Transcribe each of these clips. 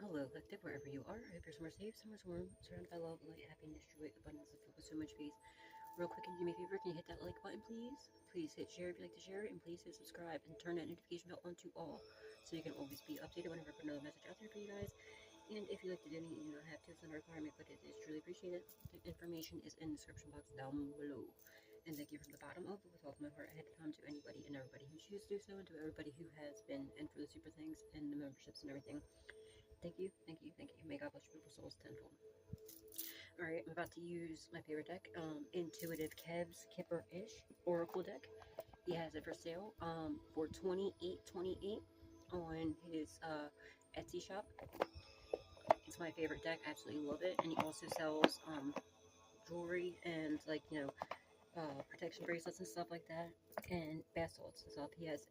Hello, collective, wherever you are. I hope you're somewhere safe, somewhere warm, surrounded by love, light, happiness, joy, abundance, and filled with so much peace. Real quick, can you do me a favor? Can you hit that like button, please? Please hit share if you like to share, and please hit subscribe and turn that notification bell on to all, so you can always be updated whenever I put another message out there for you guys. And if you like to donate, you don't have to. It's not a requirement, but it is truly appreciated. The information is in the description box down below. And thank you from the bottom of with all of my heart ahead of time to anybody and everybody who chooses to do so, and to everybody who has been in for the super things and the memberships and everything. Thank you, thank you, thank you. May God bless your beautiful souls tenfold. Alright, I'm about to use my favorite deck, Intuitive Kev's Kipper-ish Oracle deck. He has it for sale for $28.28 on his Etsy shop. It's my favorite deck. I absolutely love it. And he also sells jewelry and protection bracelets and stuff like that, and bath salts and stuff. He has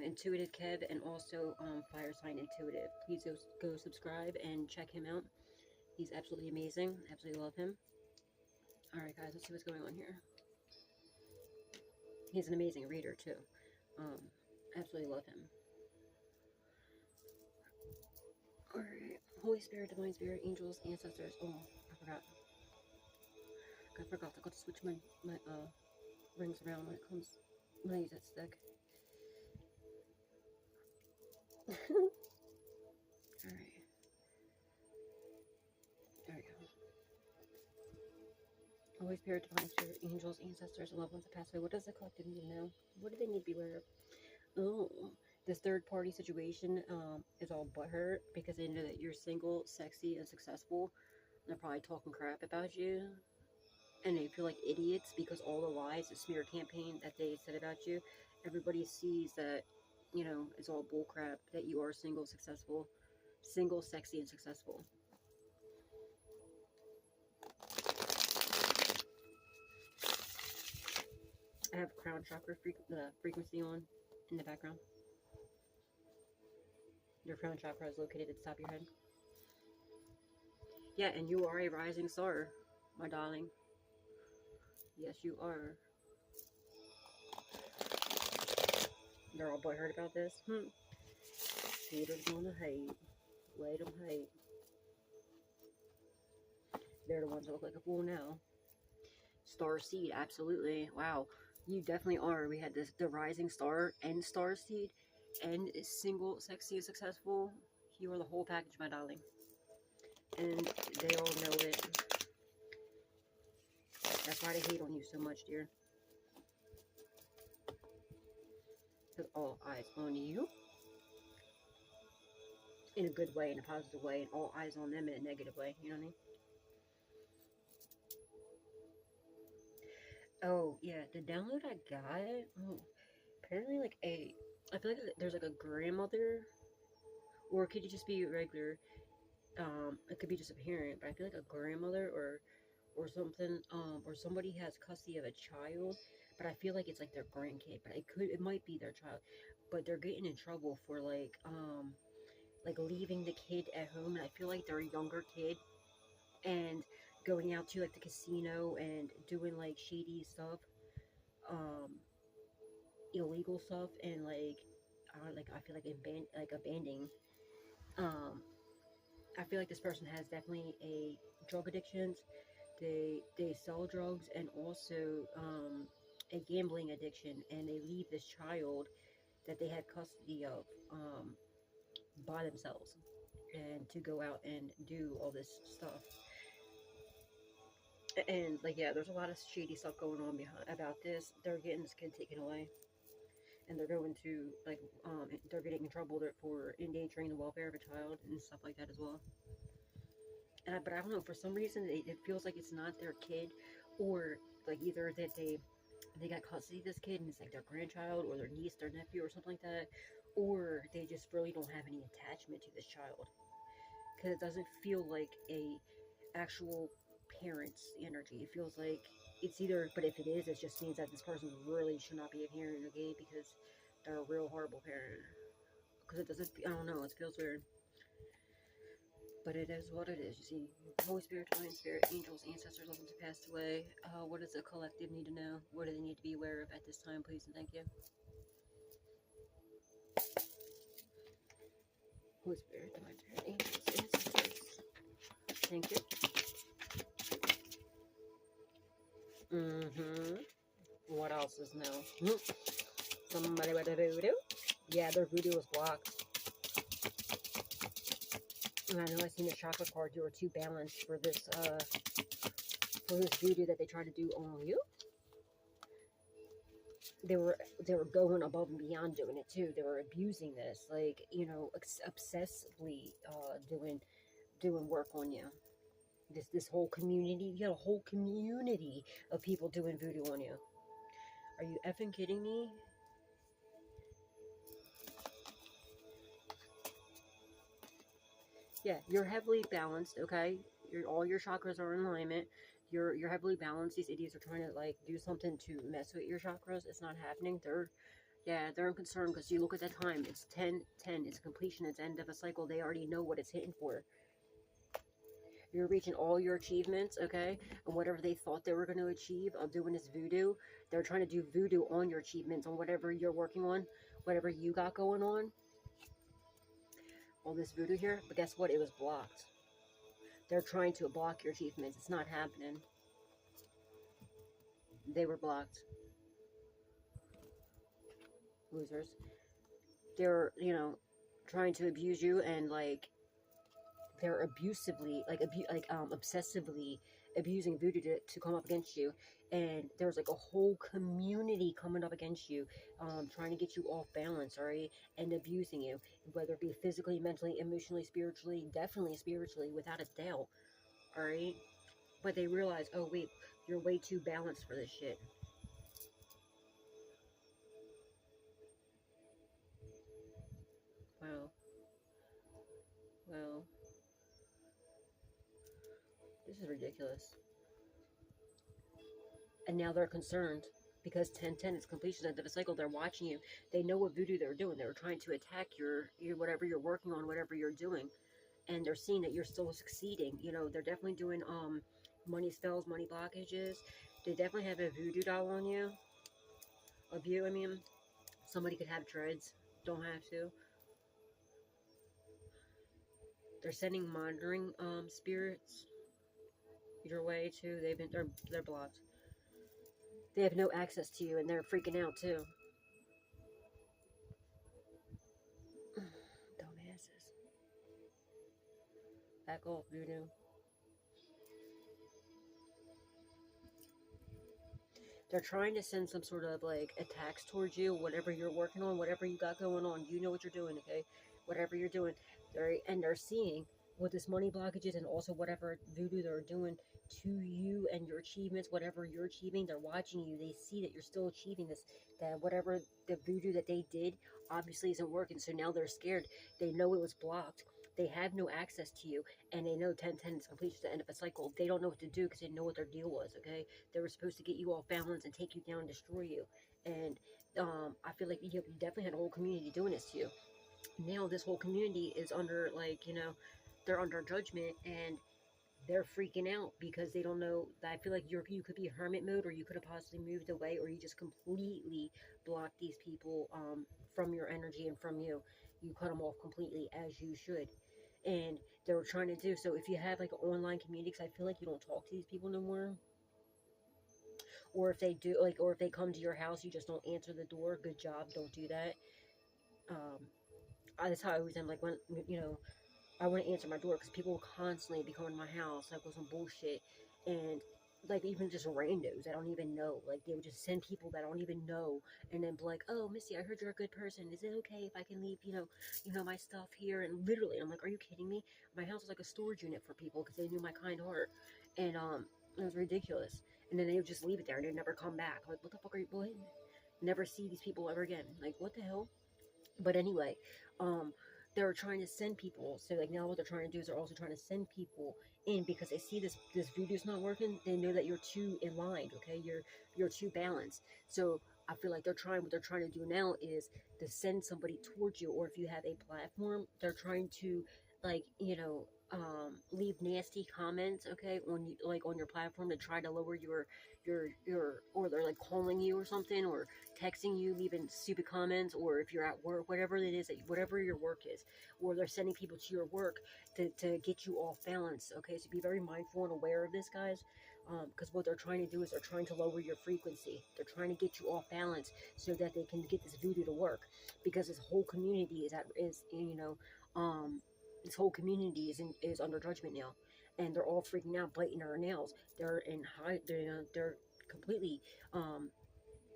Intuitive Kev and also Fire Sign Intuitive. Please go subscribe and check him out. He's absolutely amazing. Absolutely love him. Alright guys, let's see what's going on here. He's an amazing reader too. Absolutely love him. Alright. Holy Spirit, Divine Spirit, Angels, Ancestors. Oh, I forgot. I forgot. I got to switch my rings around when I use that stick. Alright. There we go. Holy Spirit, Divine Spirit, Angels, Ancestors, and loved ones that passed away. What does the collective need to know? What do they need to be aware of? Oh, this third party situation is all butthurt because they know that you're single, sexy, and successful. And they're probably talking crap about you. And they feel like idiots because all the lies, the smear campaign that they said about you, everybody sees that, it's all bullcrap, that you are single, sexy, and successful. I have crown chakra frequency on in the background. Your crown chakra is located at the top of your head. Yeah, and you are a rising star, my darling. Yes, you are. They're all butthurt about this. Haters gonna hate. Let them hate. They're the ones that look like a fool now. Star seed, absolutely. Wow, you definitely are. We had the rising star and star seed and single, sexy, and successful. You are the whole package, my darling. And they all know it. That's why they hate on you so much, dear. Because all eyes on you. In a good way, in a positive way, and all eyes on them in a negative way. You know what I mean? Oh, yeah, the download I got, apparently, I feel like there's, like, a grandmother, or could it just be regular, it could be just a parent, but I feel like a grandmother, or something, or somebody has custody of a child, but I feel like it's, like, their grandkid, but it might be their child, but they're getting in trouble for, like, leaving the kid at home, and I feel like they're a younger kid, and going out to, like, the casino, and doing, like, shady stuff, illegal stuff, and I feel like abandoning. I feel like this person has definitely a drug addictions. They sell drugs and also a gambling addiction, and they leave this child that they had custody of by themselves, and to go out and do all this stuff. And yeah, there's a lot of shady stuff going on about this. They're getting this kid taken away, and they're going to they're getting in trouble for endangering the welfare of a child and stuff like that as well. But I don't know, for some reason it feels like it's not their kid, or like either that they got custody of this kid and it's like their grandchild or their niece, their nephew, or something like that, or they just really don't have any attachment to this child, because it doesn't feel like a actual parent's energy. It feels like it's either, but if it is, it just means that this person really should not be a parent, okay, because they're a real horrible parent. Because it doesn't, I don't know, it feels weird. But it is what it is. You see, Holy Spirit, Divine Spirit, Angels, Ancestors, loved ones who passed away. What does the collective need to know? What do they need to be aware of at this time, please, and thank you. Holy Spirit. Thank you. What else is new? Somebody with a voodoo? Yeah, their voodoo was blocked. And I know I seen the chakra card. You were too balanced for this voodoo that they tried to do on you. They were going above and beyond doing it too. They were abusing this, like, you know, obsessively doing work on you. This whole community, you got a whole community of people doing voodoo on you. Are you effing kidding me? Yeah, you're heavily balanced, okay? All your chakras are in alignment. You're heavily balanced. These idiots are trying to like do something to mess with your chakras. It's not happening. They're concerned because you look at that time. It's 10:10. It's completion. It's end of a cycle. They already know what it's hitting for. You're reaching all your achievements, okay? And whatever they thought they were going to achieve of doing this voodoo, they're trying to do voodoo on your achievements, on whatever you're working on, whatever you got going on. All this voodoo here, but guess what? It was blocked. They're trying to block your achievements. It's not happening. They were blocked. Losers. They're, you know, trying to abuse you, and like they're abusively, obsessively abusing voodoo to come up against you. And there's like a whole community coming up against you, trying to get you off balance, all right, and abusing you, whether it be physically, mentally, emotionally, spiritually, definitely spiritually, without a doubt, all right. But they realize, oh wait, you're way too balanced for this shit. Wow. Well, this is ridiculous. And now they're concerned because 10:10 is completion of the cycle. They're watching you. They know what voodoo they're doing. They're trying to attack your whatever you're working on, whatever you're doing, and they're seeing that you're still succeeding. You know, they're definitely doing money spells, money blockages. They definitely have a voodoo doll on you. Of you, I mean, somebody could have dreads. Don't have to. They're sending monitoring spirits your way too. They're blocked. They have no access to you, and they're freaking out too. Dumbasses. Back off, voodoo. They're trying to send some sort of like attacks towards you, whatever you're working on, whatever you got going on. You know what you're doing, okay? Whatever you're doing. They're seeing what this money blockage is, and also whatever voodoo they're doing to you and your achievements, whatever you're achieving. They're watching you. They see that you're still achieving this, that whatever the voodoo that they did obviously isn't working. So now they're scared. They know it was blocked. They have no access to you, and they know 10:10 is completion, the end of a cycle. They don't know what to do because they know what their deal was, okay? They were supposed to get you off balance and take you down and destroy you. And I feel like you definitely had a whole community doing this to you. Now this whole community is under, like, you know, they're under judgment, and they're freaking out because they don't know. That I feel like you could be hermit mode, or you could have possibly moved away, or you just completely blocked these people from your energy and from you. You cut them off completely, as you should. And they were trying to do so. If you have like an online community, because I feel like you don't talk to these people no more, or if they do, like, or if they come to your house, you just don't answer the door. Good job, don't do that. um that's how I always am. Like, when, you know, I wouldn't answer my door because people will constantly be coming to my house like with some bullshit. And like, even just randos I don't even know, like they would just send people that I don't even know, and then be like, oh Missy, I heard you're a good person, is it okay if I can leave, my stuff here? And literally I'm like, are you kidding me? My house is like a storage unit for people because they knew my kind heart. And it was ridiculous. And then they would just leave it there and they'd never come back. Like, what the fuck are you doing? Never see these people ever again. Like, what the hell? But anyway, um, they're trying to send people. So like, now what they're trying to do is they're also trying to send people in because they see this voodoo's not working. They know that you're too aligned. Okay, you're too balanced. So I feel like what they're trying to do now is to send somebody towards you. Or if you have a platform, they're trying to like, leave nasty comments, okay, on you, like on your platform, to try to lower your, or they're like calling you or something, or texting you, leaving stupid comments, or if you're at work, whatever it is, whatever your work is, or they're sending people to your work to get you off balance, okay? So be very mindful and aware of this, guys, because what they're trying to do is they're trying to lower your frequency. They're trying to get you off balance so that they can get this voodoo to work, because this whole community this whole community is under judgment now, and they're all freaking out, biting their nails. They're in high. They're completely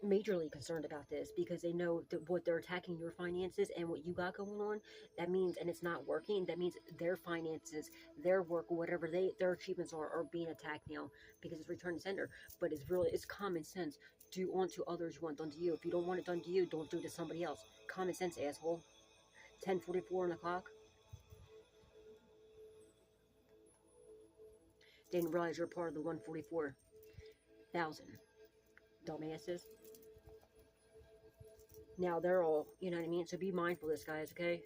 majorly concerned about this, because they know that what they're attacking your finances and what you got going on. That means, and it's not working. That means their finances, their work, whatever their achievements are being attacked now, because it's return to sender. But it's common sense. Do unto others you want done to you. If you don't want it done to you, don't do it to somebody else. Common sense, asshole. 10:44 on the clock. Didn't realize you're part of the 144,000 dumbasses. Now they're all, you know what I mean? So be mindful of this, guys, okay?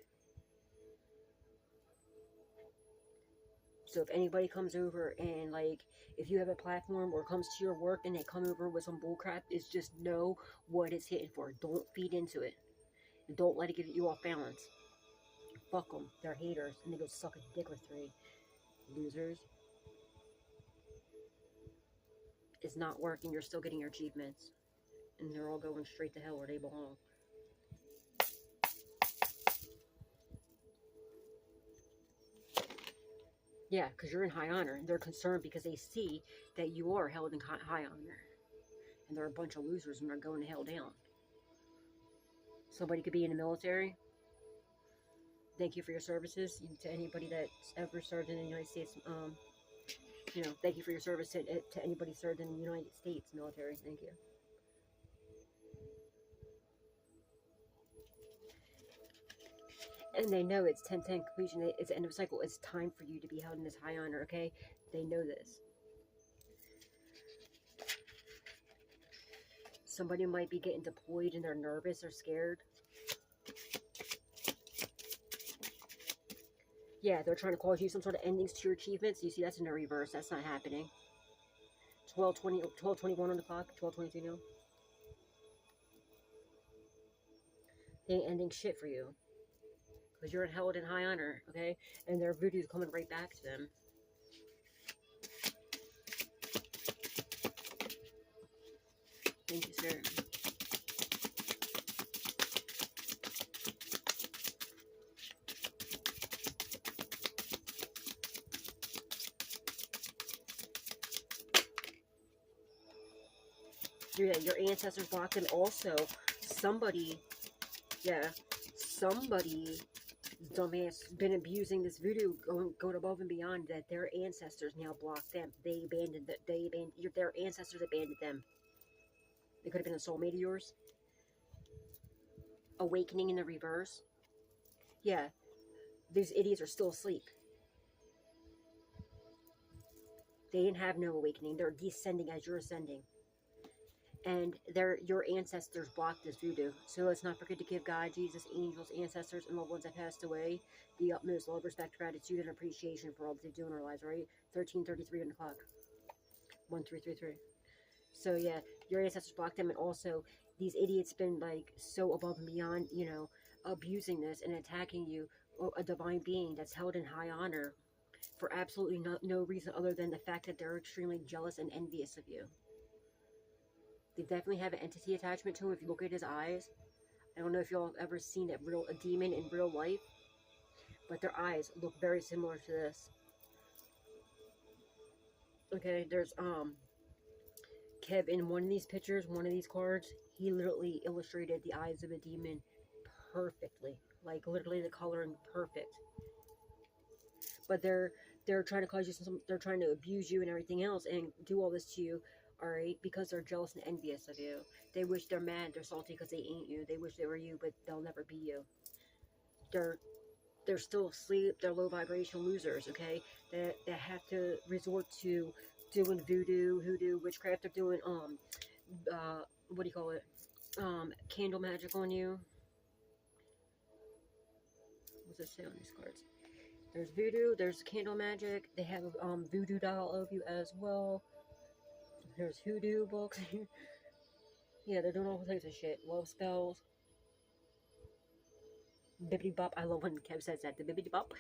So if anybody comes over and, like, if you have a platform or comes to your work and they come over with some bullcrap, it's just know what it's hitting for. Don't feed into it. Don't let it get you off balance. Fuck them. They're haters. And they go suck a dick with 3. Losers. It's not working. You're still getting your achievements. And they're all going straight to hell where they belong. Yeah, because you're in high honor. They're concerned because they see that you are held in high honor. And they're a bunch of losers and they're going to hell down. Somebody could be in the military. Thank you for your services. To anybody that's ever served in the United States, thank you for your service to anybody served in the United States military. Thank you. And they know it's 10:10 completion. It's the end of cycle. It's time for you to be held in this high honor, okay? They know this. Somebody might be getting deployed and they're nervous or scared. Yeah, they're trying to cause you some sort of endings to your achievements. You see, that's in the reverse. That's not happening. 12:21 on the clock. 12:22 now. They ain't ending shit for you. Because you're held in high honor, okay? And their voodoo's coming right back to them. Thank you, sir. Yeah, your ancestors blocked, and also somebody, dumbass, been abusing this voodoo, going above and beyond, that their ancestors now blocked them. Their ancestors abandoned them. It could have been a soulmate of yours. Awakening in the reverse. Yeah, these idiots are still asleep. They didn't have no awakening. They're descending as you're ascending. And your ancestors blocked this voodoo. So let's not forget to give God, Jesus, angels, ancestors, and loved ones that passed away the utmost love, respect, gratitude, and appreciation for all that they do in our lives, right? 13:33 on the clock. 1333. So yeah, your ancestors blocked them, and also these idiots been like so above and beyond, abusing this and attacking you, a divine being that's held in high honor, for absolutely no reason other than the fact that they're extremely jealous and envious of you. They definitely have an entity attachment to him. If you look at his eyes, I don't know if y'all have ever seen a demon in real life, but their eyes look very similar to this. Okay, there's Kev, in one of these pictures, one of these cards, he literally illustrated the eyes of a demon perfectly, like literally the coloring perfect. But they're trying to cause you they're trying to abuse you and everything else and do all this to you, all right, because they're jealous and envious of you. They wish, they're mad, they're salty because they ain't you. They wish they were you, but they'll never be you. They're still asleep. They're low vibration losers, okay? That have to resort to doing voodoo, hoodoo, witchcraft. They're doing what do you call it? Candle magic on you. What's it say on these cards? There's voodoo, there's candle magic. They have a voodoo doll of you as well. There's hoodoo books. Yeah, they're doing all types of shit. Love spells. Bibbidi bop. I love when Kev says that. The bibbidi bop.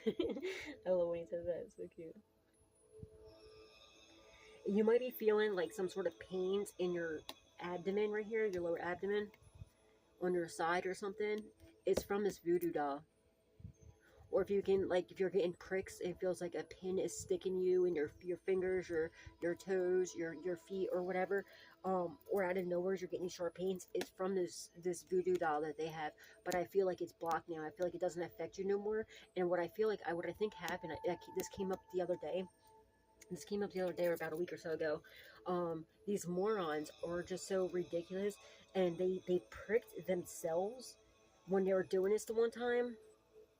I love when he says that. It's so cute. You might be feeling like some sort of pains in your abdomen right here, your lower abdomen, on your side or something. It's from this voodoo doll. Or if you can, like, if you're getting pricks, it feels like a pin is sticking you in your fingers, your toes, your feet, or whatever. Or out of nowhere you're getting these sharp pains. It's from this voodoo doll that they have, but I feel like it's blocked now. I feel like it doesn't affect you no more. And what I feel like, what I think happened, this came up the other day. This came up the other day, or about a week or so ago. These morons are just so ridiculous, and they pricked themselves when they were doing this the one time.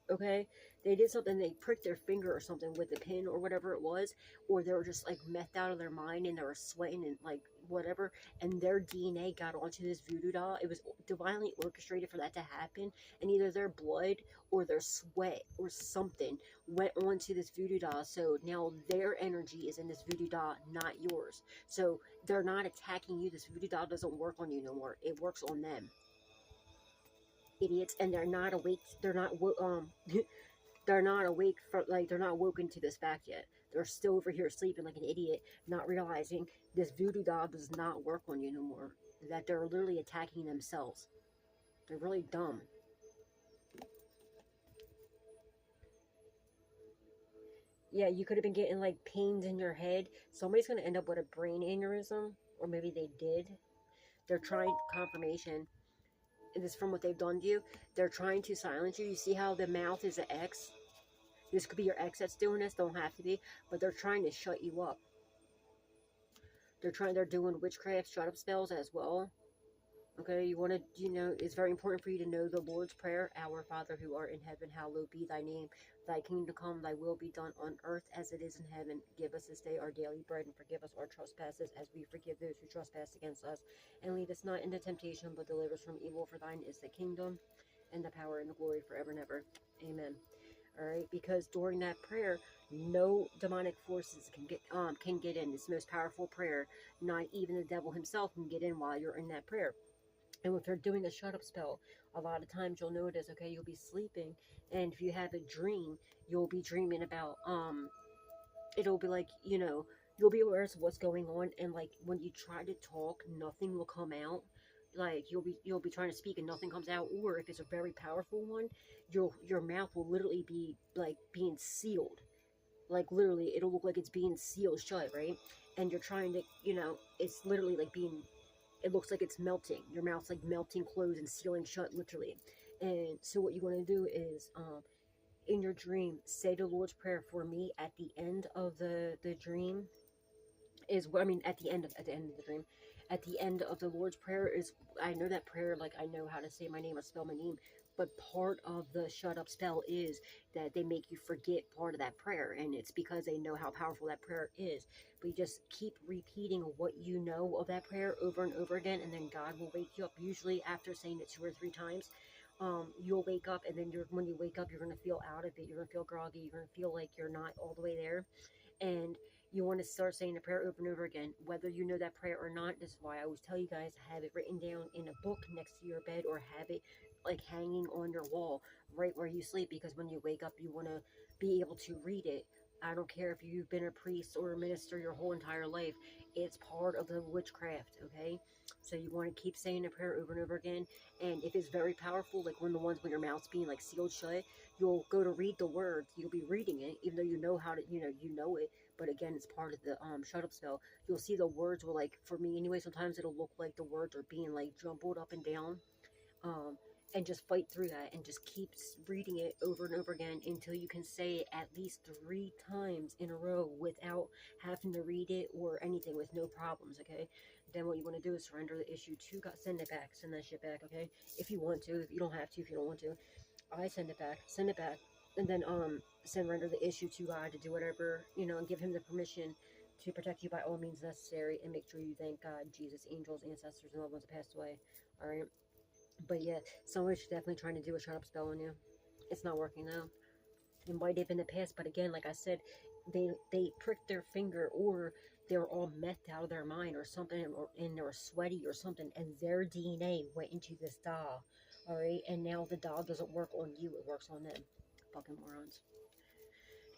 Okay, they did something, they pricked their finger or something with a pin or whatever it was, or they were just like methed out of their mind and they were sweating and like whatever, and their DNA got onto this voodoo doll. It was divinely orchestrated for that to happen, and either their blood or their sweat or something went onto this voodoo doll, so now their energy is in this voodoo doll, not yours. So they're not attacking you. This voodoo doll doesn't work on you no more. It works on them. Idiots. And they're not awake. They're not they're not awake from, like, they're not woken to this fact yet. They're still over here sleeping like an idiot, not realizing this voodoo doll does not work on you no more. That they're literally attacking themselves. They're really dumb. Yeah, you could have been getting like pains in your head. Somebody's gonna end up with a brain aneurysm, or maybe they did. They're trying confirmation. And this is from what they've done to you. They're trying to silence you. You see how the mouth is an X? This could be your ex that's doing this. Don't have to be. But they're trying to shut you up. They're doing witchcraft, shut up spells as well. Okay, you want to, it's very important for you to know the Lord's Prayer. Our Father who art in heaven, hallowed be thy name. Thy kingdom come, thy will be done on earth as it is in heaven. Give us this day our daily bread, and forgive us our trespasses as we forgive those who trespass against us. And lead us not into temptation, but deliver us from evil. For thine is the kingdom, and the power, and the glory forever and ever. Amen. All right, because during that prayer, no demonic forces can get in. It's the most powerful prayer. Not even the devil himself can get in while you're in that prayer. And if you're doing a shut up spell, a lot of times you'll notice, okay, you'll be sleeping, and if you have a dream, you'll be dreaming about, it'll be like, you'll be aware of what's going on, and like when you try to talk, nothing will come out. Like you'll be trying to speak and nothing comes out, or if it's a very powerful one, your mouth will literally be like being sealed. Like literally, it'll look like it's being sealed shut, right? And you're trying to, it's literally like being, it looks like it's melting. Your mouth's like melting closed and sealing shut, literally. And so what you want to do is, in your dream, say the Lord's Prayer for me at the end of the dream. At the end of the dream, at the end of the Lord's Prayer is, I know that prayer, like I know how to say my name or spell my name, but part of the shut up spell is that they make you forget part of that prayer, and it's because they know how powerful that prayer is. But you just keep repeating what you know of that prayer over and over again, and then God will wake you up. Usually after saying it 2 or 3 times, you'll wake up, and then when you wake up, you're going to feel out of it. You're going to feel groggy. You're going to feel like you're not all the way there. And you want to start saying the prayer over and over again, whether you know that prayer or not. This is why I always tell you guys, have it written down in a book next to your bed, or have it like hanging on your wall right where you sleep, because when you wake up, you want to be able to read it. I don't care if you've been a priest or a minister your whole entire life. It's part of the witchcraft, okay? So you want to keep saying the prayer over and over again. And if it's very powerful, like one of the ones when your mouth's being like sealed shut, you'll go to read the words. You'll be reading it, even though you know how to, you know it. But again, it's part of the shut up spell. You'll see the words will, like, for me anyway, sometimes it'll look like the words are being like jumbled up and down. And just fight through that and just keep reading it over and over again until you can say it at least 3 times in a row without having to read it or anything, with no problems, okay? Then what you want to do is surrender the issue to God. Send it back. Send that shit back, okay? If you want to. If you don't have to. If you don't want to. I send it back. Send it back. And then surrender the issue to God to do whatever, and give him the permission to protect you by all means necessary, and make sure you thank God, Jesus, angels, ancestors, and loved ones that passed away. All right? But yeah, someone's definitely trying to do a shut up spell on you. It's not working though. It might have been the past, but again, like I said, they pricked their finger, or they were all methed out of their mind or something, or and they were sweaty or something, and their DNA went into this doll. All right, and now the doll doesn't work on you; it works on them. Fucking morons.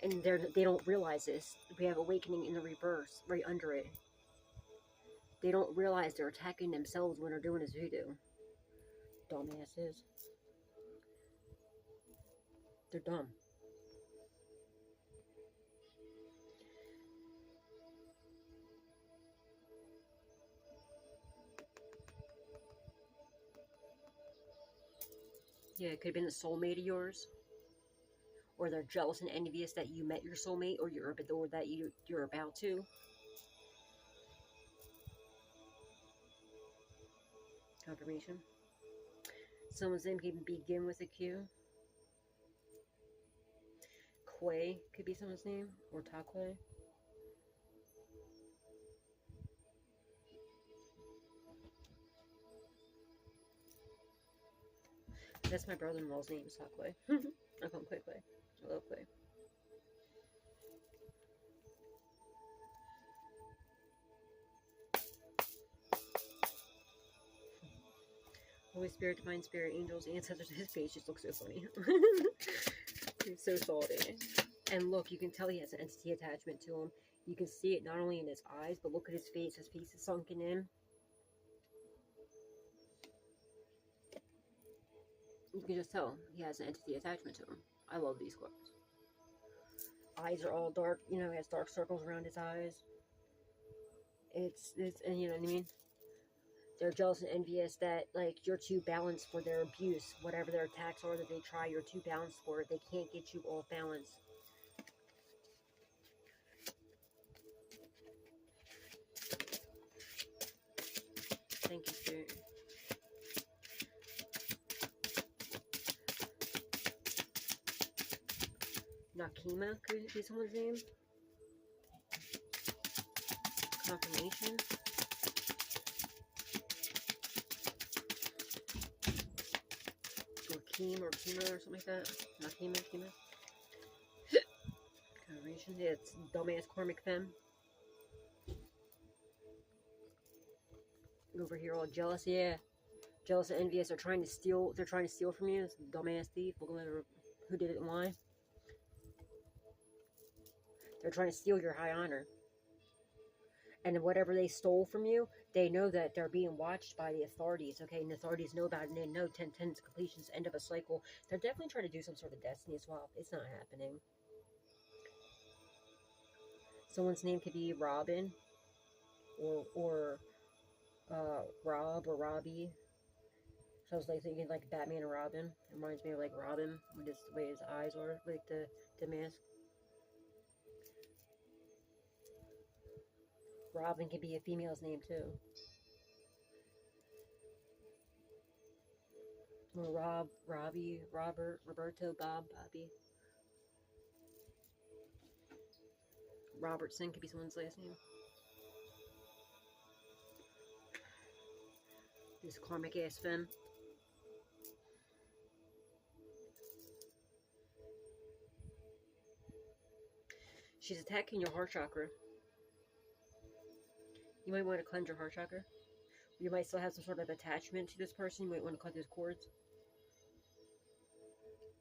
And they don't realize this. We have awakening in the reverse, right under it. They don't realize they're attacking themselves when they're doing this voodoo. Dumbasses. They're dumb. Yeah, it could have been a soulmate of yours, or they're jealous and envious that you met your soulmate, or that you're about to. Confirmation. Someone's name can begin with a Q. Quay could be someone's name, or Taquay. That's my brother-in-law's name, is Taquay. I call him Quay Quay. I love Quay. Holy Spirit, Divine Spirit, Angels, Ancestors. His face just looks so funny. He's so salty. And look, you can tell he has an entity attachment to him. You can see it not only in his eyes, but look at his face. His face is sunken in. You can just tell he has an entity attachment to him. I love these cards. Eyes are all dark. You know, he has dark circles around his eyes. It's and you know what I mean? They're jealous and envious that, like, you're too balanced for their abuse. Whatever their attacks are that they try, you're too balanced for it. They can't get you off balance. Thank you, Spirit. Nakima could be someone's name. Confirmation. Or Keem or Kima or something like that. Nakima, Kima. Confirmation. Yeah, it's dumbass karmic femme. Over here all jealous, yeah. Jealous and envious. They're trying to steal from you. It's a dumbass thief. Look at who did it and why. They're trying to steal your high honor. And whatever they stole from you, they know that they're being watched by the authorities, okay? And the authorities know about it, and they know 10/10 is completion's end of a cycle. They're definitely trying to do some sort of destiny swap. It's not happening. Someone's name could be Robin, or Rob or Robbie. So I was like thinking like Batman and Robin. It reminds me of like Robin with the way his eyes are, like the mask. Robin could be a female's name too. Or Rob, Robbie, Robert, Roberto, Bob, Bobby. Robertson could be someone's last name. This karmic ass femme. She's attacking your heart chakra. You might want to cleanse your heart chakra. You might still have some sort of attachment to this person. You might want to cut those cords.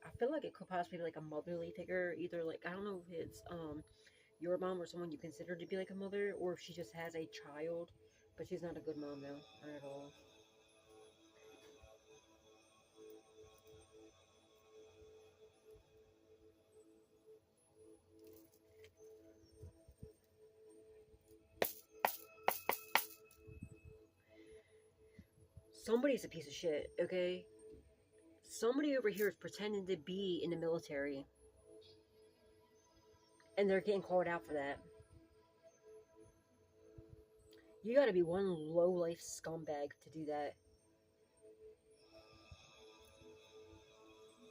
I feel like it could possibly be like a motherly figure. Either like, I don't know if it's your mom or someone you consider to be like a mother, or if she just has a child, but she's not a good mom though, not at all. Somebody's a piece of shit, okay? Somebody over here is pretending to be in the military, and they're getting called out for that. You gotta be one low-life scumbag to do that.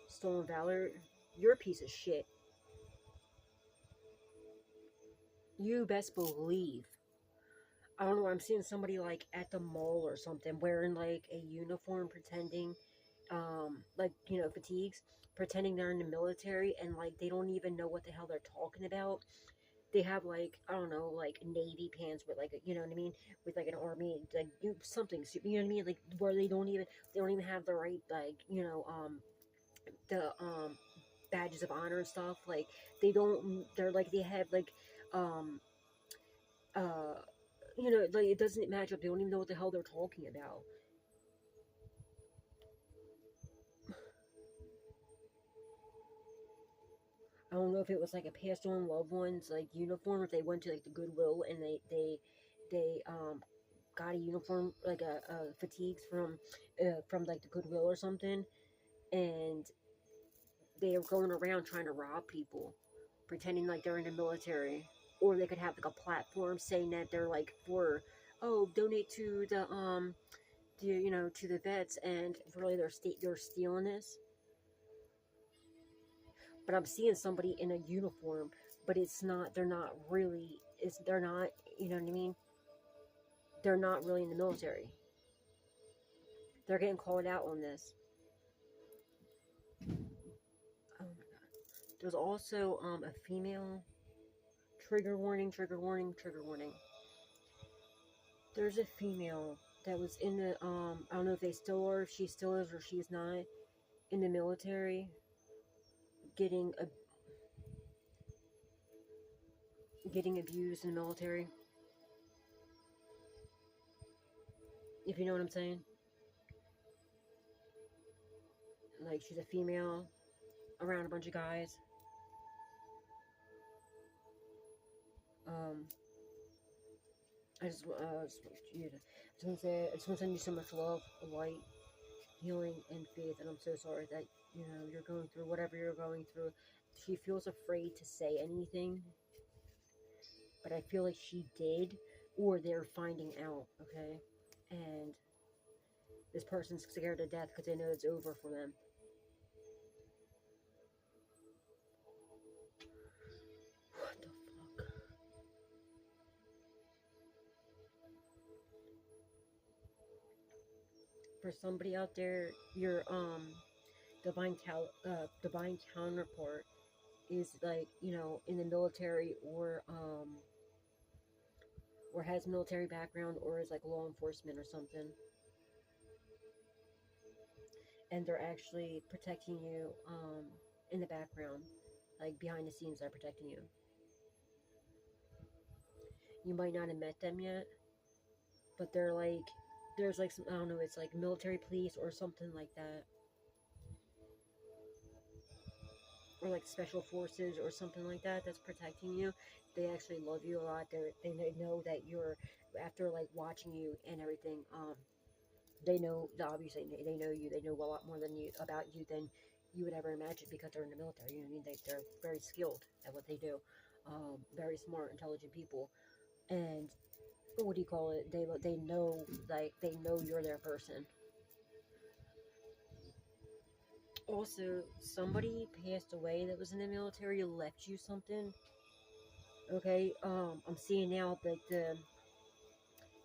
Stolen Valor, you're a piece of shit. You best believe. I don't know, I'm seeing somebody like at the mall or something wearing like a uniform pretending like, you know, fatigues, pretending they're in the military, and like they don't even know what the hell they're talking about. They have like, I don't know, like navy pants with like you know what I mean, with like an army like something, you know what I mean, like where they don't even have the right, like, you know, the badges of honor and stuff. Like they're like they have like um uh you know, like it doesn't match up. They don't even know what the hell they're talking about. I don't know if it was like a passed on loved one's like uniform, if they went to like the Goodwill and they got a uniform, like a fatigues from like the Goodwill or something, and they were going around trying to rob people, pretending like they're in the military, or they could have like a platform saying that they're like for, oh, donate to the, you know, to the vets, and really they're stealing this. But I'm seeing somebody in a uniform, but it's not. They're not really. It's they're not. You know what I mean? They're not really in the military. They're getting called out on this. Oh my god. There's also a female. Trigger warning. Trigger warning. Trigger warning. There's a female that was in the I don't know if they still are, if she still is or she's not, in the military, getting a getting abused in the military. If you know what I'm saying. Like she's a female around a bunch of guys. Um, I just want to say, I just want to send you so much love, light, healing, and faith. And I'm so sorry that, you know, you're going through whatever you're going through. She feels afraid to say anything, but I feel like she did, or they're finding out. Okay, and this person's scared to death because they know it's over for them. What the fuck? For somebody out there, your divine counterpart is like, you know, in the military, or has military background, or is like law enforcement or something, and they're actually protecting you in the background, like behind the scenes. They're protecting you. You might not have met them yet, but they're like, there's like some, I don't know, it's like military police or something like that, or like special forces or something like that, that's protecting you. They actually love you a lot. They know that you're, after like watching you and everything, they know, obviously they know you, they know a lot more than you about you than you would ever imagine, because they're in the military. You know what I mean? They're very skilled at what they do. Very smart, intelligent people. And what do you call it? They know, like they know you're their person. Also, somebody passed away that was in the military, left you something. Okay, I'm seeing now that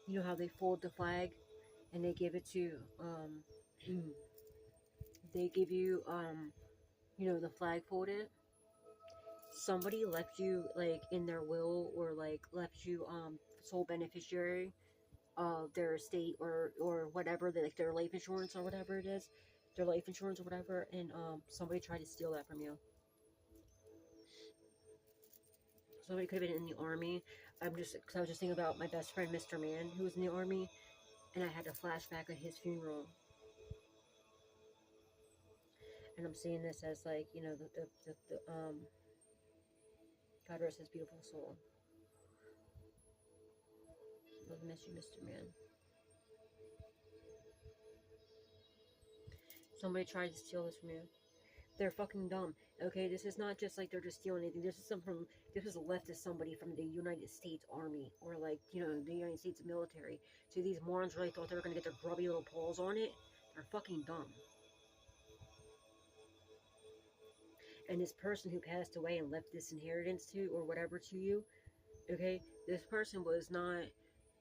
you know how they fold the flag and they give it to, they give you, you know, the flag folded. Somebody left you like in their will, or like left you sole beneficiary of their estate, or whatever, like their life insurance or whatever it is, their life insurance or whatever, and somebody tried to steal that from you. Somebody could have been in the army. I'm just, because I was just thinking about my best friend, Mr. Man, who was in the army, and I had a flashback of his funeral. And I'm seeing this as like, you know, the God rest his beautiful soul. Love, miss you, Mr. Man. Somebody tried to steal this from you. They're fucking dumb. Okay, this is not just like they're just stealing anything. This is left to somebody from the United States Army, or like, you know, the United States military. So these morons really thought they were gonna get their grubby little paws on it. They're fucking dumb. And this person who passed away and left this inheritance to, or whatever, to you, okay, this person was not,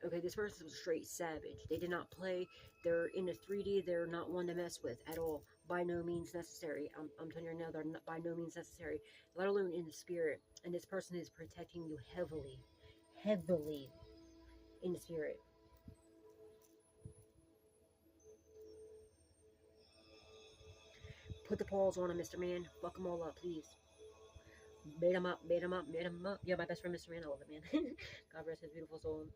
Okay, this person was straight savage. They did not play. They're in the 3D. They're not one to mess with at all. By no means necessary. I'm telling you now, they're not, by no means necessary. Let alone in the spirit. And this person is protecting you heavily. Heavily in the spirit. Put the paws on him, Mr. Man. Fuck them all up, please. Bait him up, bait him up, bait him up. Yeah, my best friend, Mr. Man. I love it, man. God rest his beautiful soul.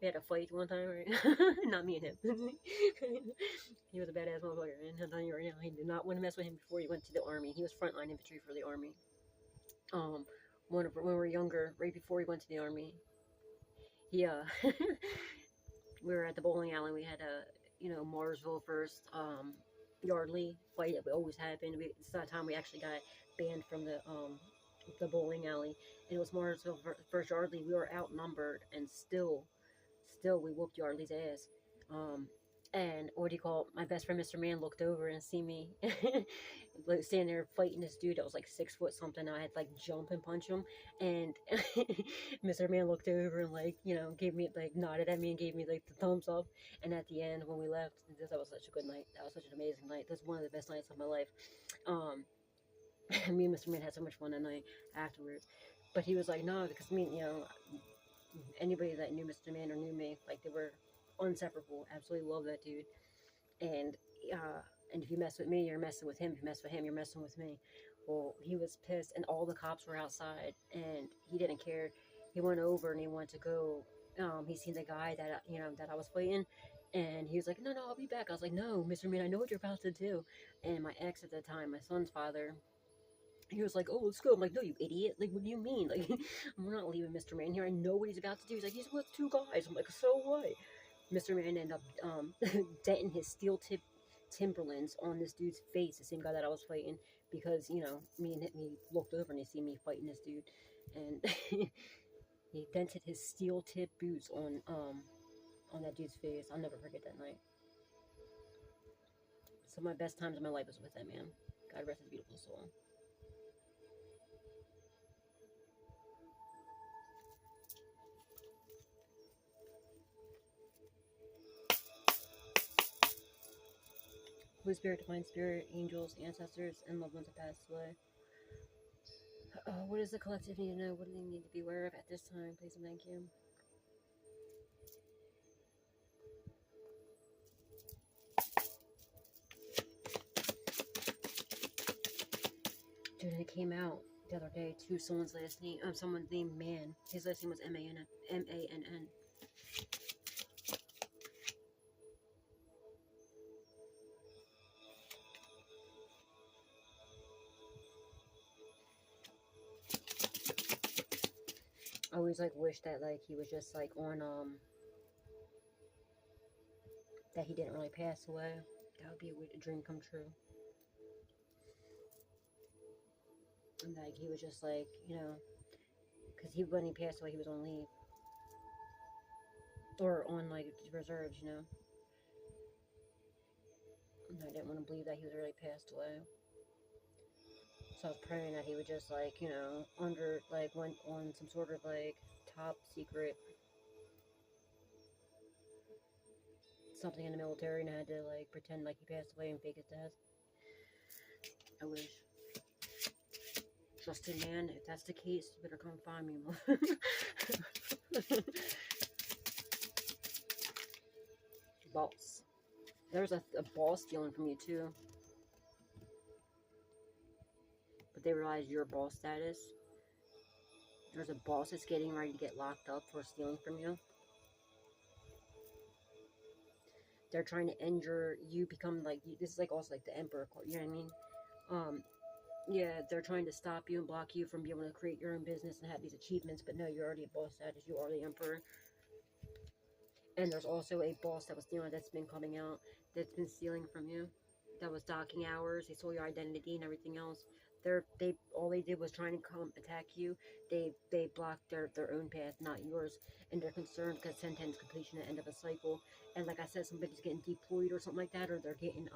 We had a fight one time, right? Not me and him. He was a badass motherfucker, man. I'm telling you right now, he did not want to mess with him before he went to the army. He was frontline infantry for the army. When we were younger, right before he went to the army, he we were at the bowling alley. We had a Marsville first Yardley fight that always happened. It's that time we actually got banned from the bowling alley, and it was Marsville first Yardley. We were outnumbered, and still we whooped Yardley's ass. And what do you call it? My best friend, Mr. Man, looked over and see me like standing there fighting this dude that was like 6 foot something. I had to like jump and punch him, and Mr. Man looked over and like gave me like nodded at me and gave me like the thumbs up. And at the end when we left, that was such a good night. That was such an amazing night. That was one of the best nights of my life. Me and Mr. Man had so much fun that night afterwards. But he was like, no, because anybody that knew Mr. Man or knew me, like they were inseparable. Absolutely love that dude. And if you mess with me, you're messing with him. If you mess with him, you're messing with me. Well, he was pissed, and all the cops were outside, and he didn't care. He went over and he wanted to go. He seen the guy that that I was fighting, and he was like, "No, I'll be back." I was like, "No, Mr. Man, I know what you're about to do." And my ex at the time, my son's father, he was like, "Oh, let's go." I'm like, "No, you idiot! Like, what do you mean? Like, we're not leaving Mr. Man here. I know what he's about to do." He's like, "He's with 2 guys." I'm like, "So what?" Mr. Man ended up denting his steel tip Timberlands on this dude's face, the same guy that I was fighting, because me and me looked over and he seen me fighting this dude, and he dented his steel tip boots on that dude's face. I'll never forget that night. So my best times of my life was with that man. God rest his beautiful soul. Holy Spirit, Divine Spirit, angels, ancestors, and loved ones that passed away. What does the collective need to know? What do they need to be aware of at this time? Please and thank you. Dude, it came out the other day too. Someone's named Man. His last name was M-A-N-N. I always like wish that like he was just like on that he didn't really pass away. That would be a dream come true. And like he was just like because when he passed away he was on leave or on like reserves, And I didn't want to believe that he was really passed away. So I was praying that he would just like under like went on some sort of like top secret something in the military and had to like pretend like he passed away and fake his death. I wish. Justin, man, if that's the case, you better come find me. Boss. There's a boss stealing from you too. But they realize your boss status. There's a boss that's getting ready to get locked up for stealing from you. They're trying to injure you, become like this is like also like the emperor, you know what I mean? Yeah, they're trying to stop you and block you from being able to create your own business and have these achievements, but no, you're already a boss status, you are the emperor. And there's also a boss that was stealing that's been coming out, that's been stealing from you, that was docking hours, they stole your identity and everything else. All they did was trying to come attack you. They blocked their own path, not yours, and they're concerned because 10/10 is completion at the end of a cycle. And like I said, somebody's getting deployed or something like that, or they're getting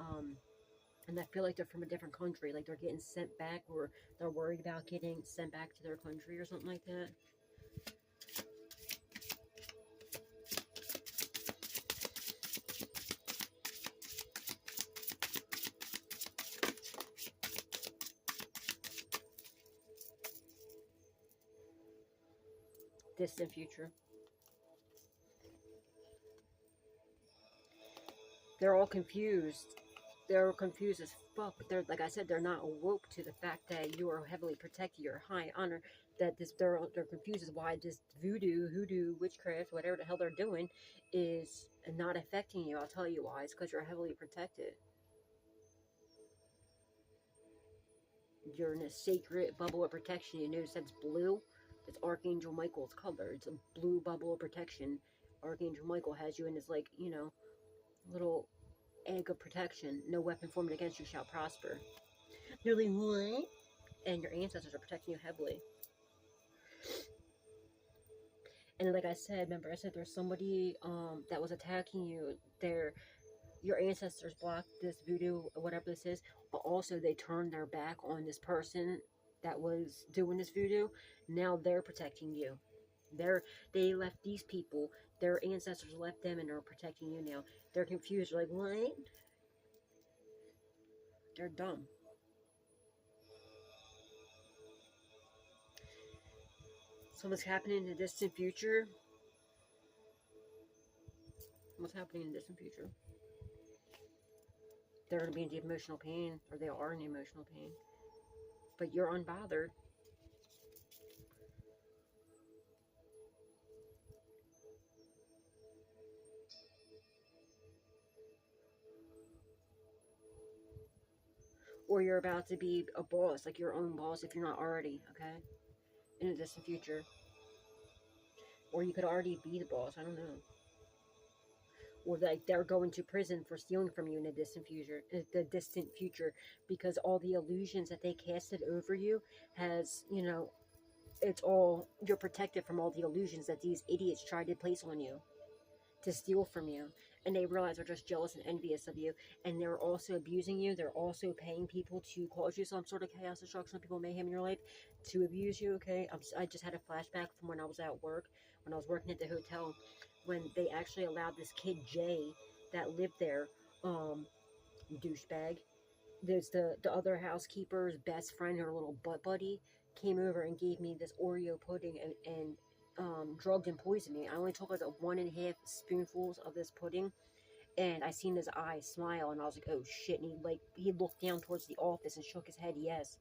and I feel like they're from a different country, like they're getting sent back, or they're worried about getting sent back to their country or something like that. distant future. They're all confused. They're confused as fuck. They're, like I said, they're not awoke to the fact that you are heavily protected, you're high honor. That this they're confused as why this voodoo, hoodoo, witchcraft, whatever the hell they're doing, is not affecting you. I'll tell you why. It's because you're heavily protected. You're in a sacred bubble of protection. You notice that's blue? It's Archangel Michael's color. It's a blue bubble of protection. Archangel Michael has you in his, like, you know, little egg of protection. No weapon formed against you shall prosper. You're like, what? And your ancestors are protecting you heavily. And like I said, remember I said there's somebody that was attacking you. Your ancestors blocked this voodoo, whatever this is, but also they turned their back on this person that was doing this voodoo. Now they're protecting you. They left these people, their ancestors left them, and they're protecting you now. They're confused. They're like, what? They're dumb. So what's happening in the distant future? What's happening in the distant future? They're going to be in deep emotional pain, or they are in emotional pain. But you're unbothered. Or you're about to be a boss, like your own boss, if you're not already, okay? In the distant future. Or you could already be the boss, I don't know. Or like they're going to prison for stealing from you in the distant future, because all the illusions that they casted over you has, you know, it's all, you're protected from all the illusions that these idiots tried to place on you to steal from you. And they realize they're just jealous and envious of you, and they're also abusing you. They're also paying people to cause you some sort of chaos, destruction, people, mayhem in your life, to abuse you. Okay, I just had a flashback from when I was at work, when I was working at the hotel, when they actually allowed this kid Jay that lived there, douchebag. There's the other housekeeper's best friend, her little butt buddy, came over and gave me this Oreo pudding and drugged and poisoned me. I only took like 1.5 spoonfuls of this pudding, and I seen his eyes smile, and I was like, oh shit. And he looked down towards the office and shook his head yes.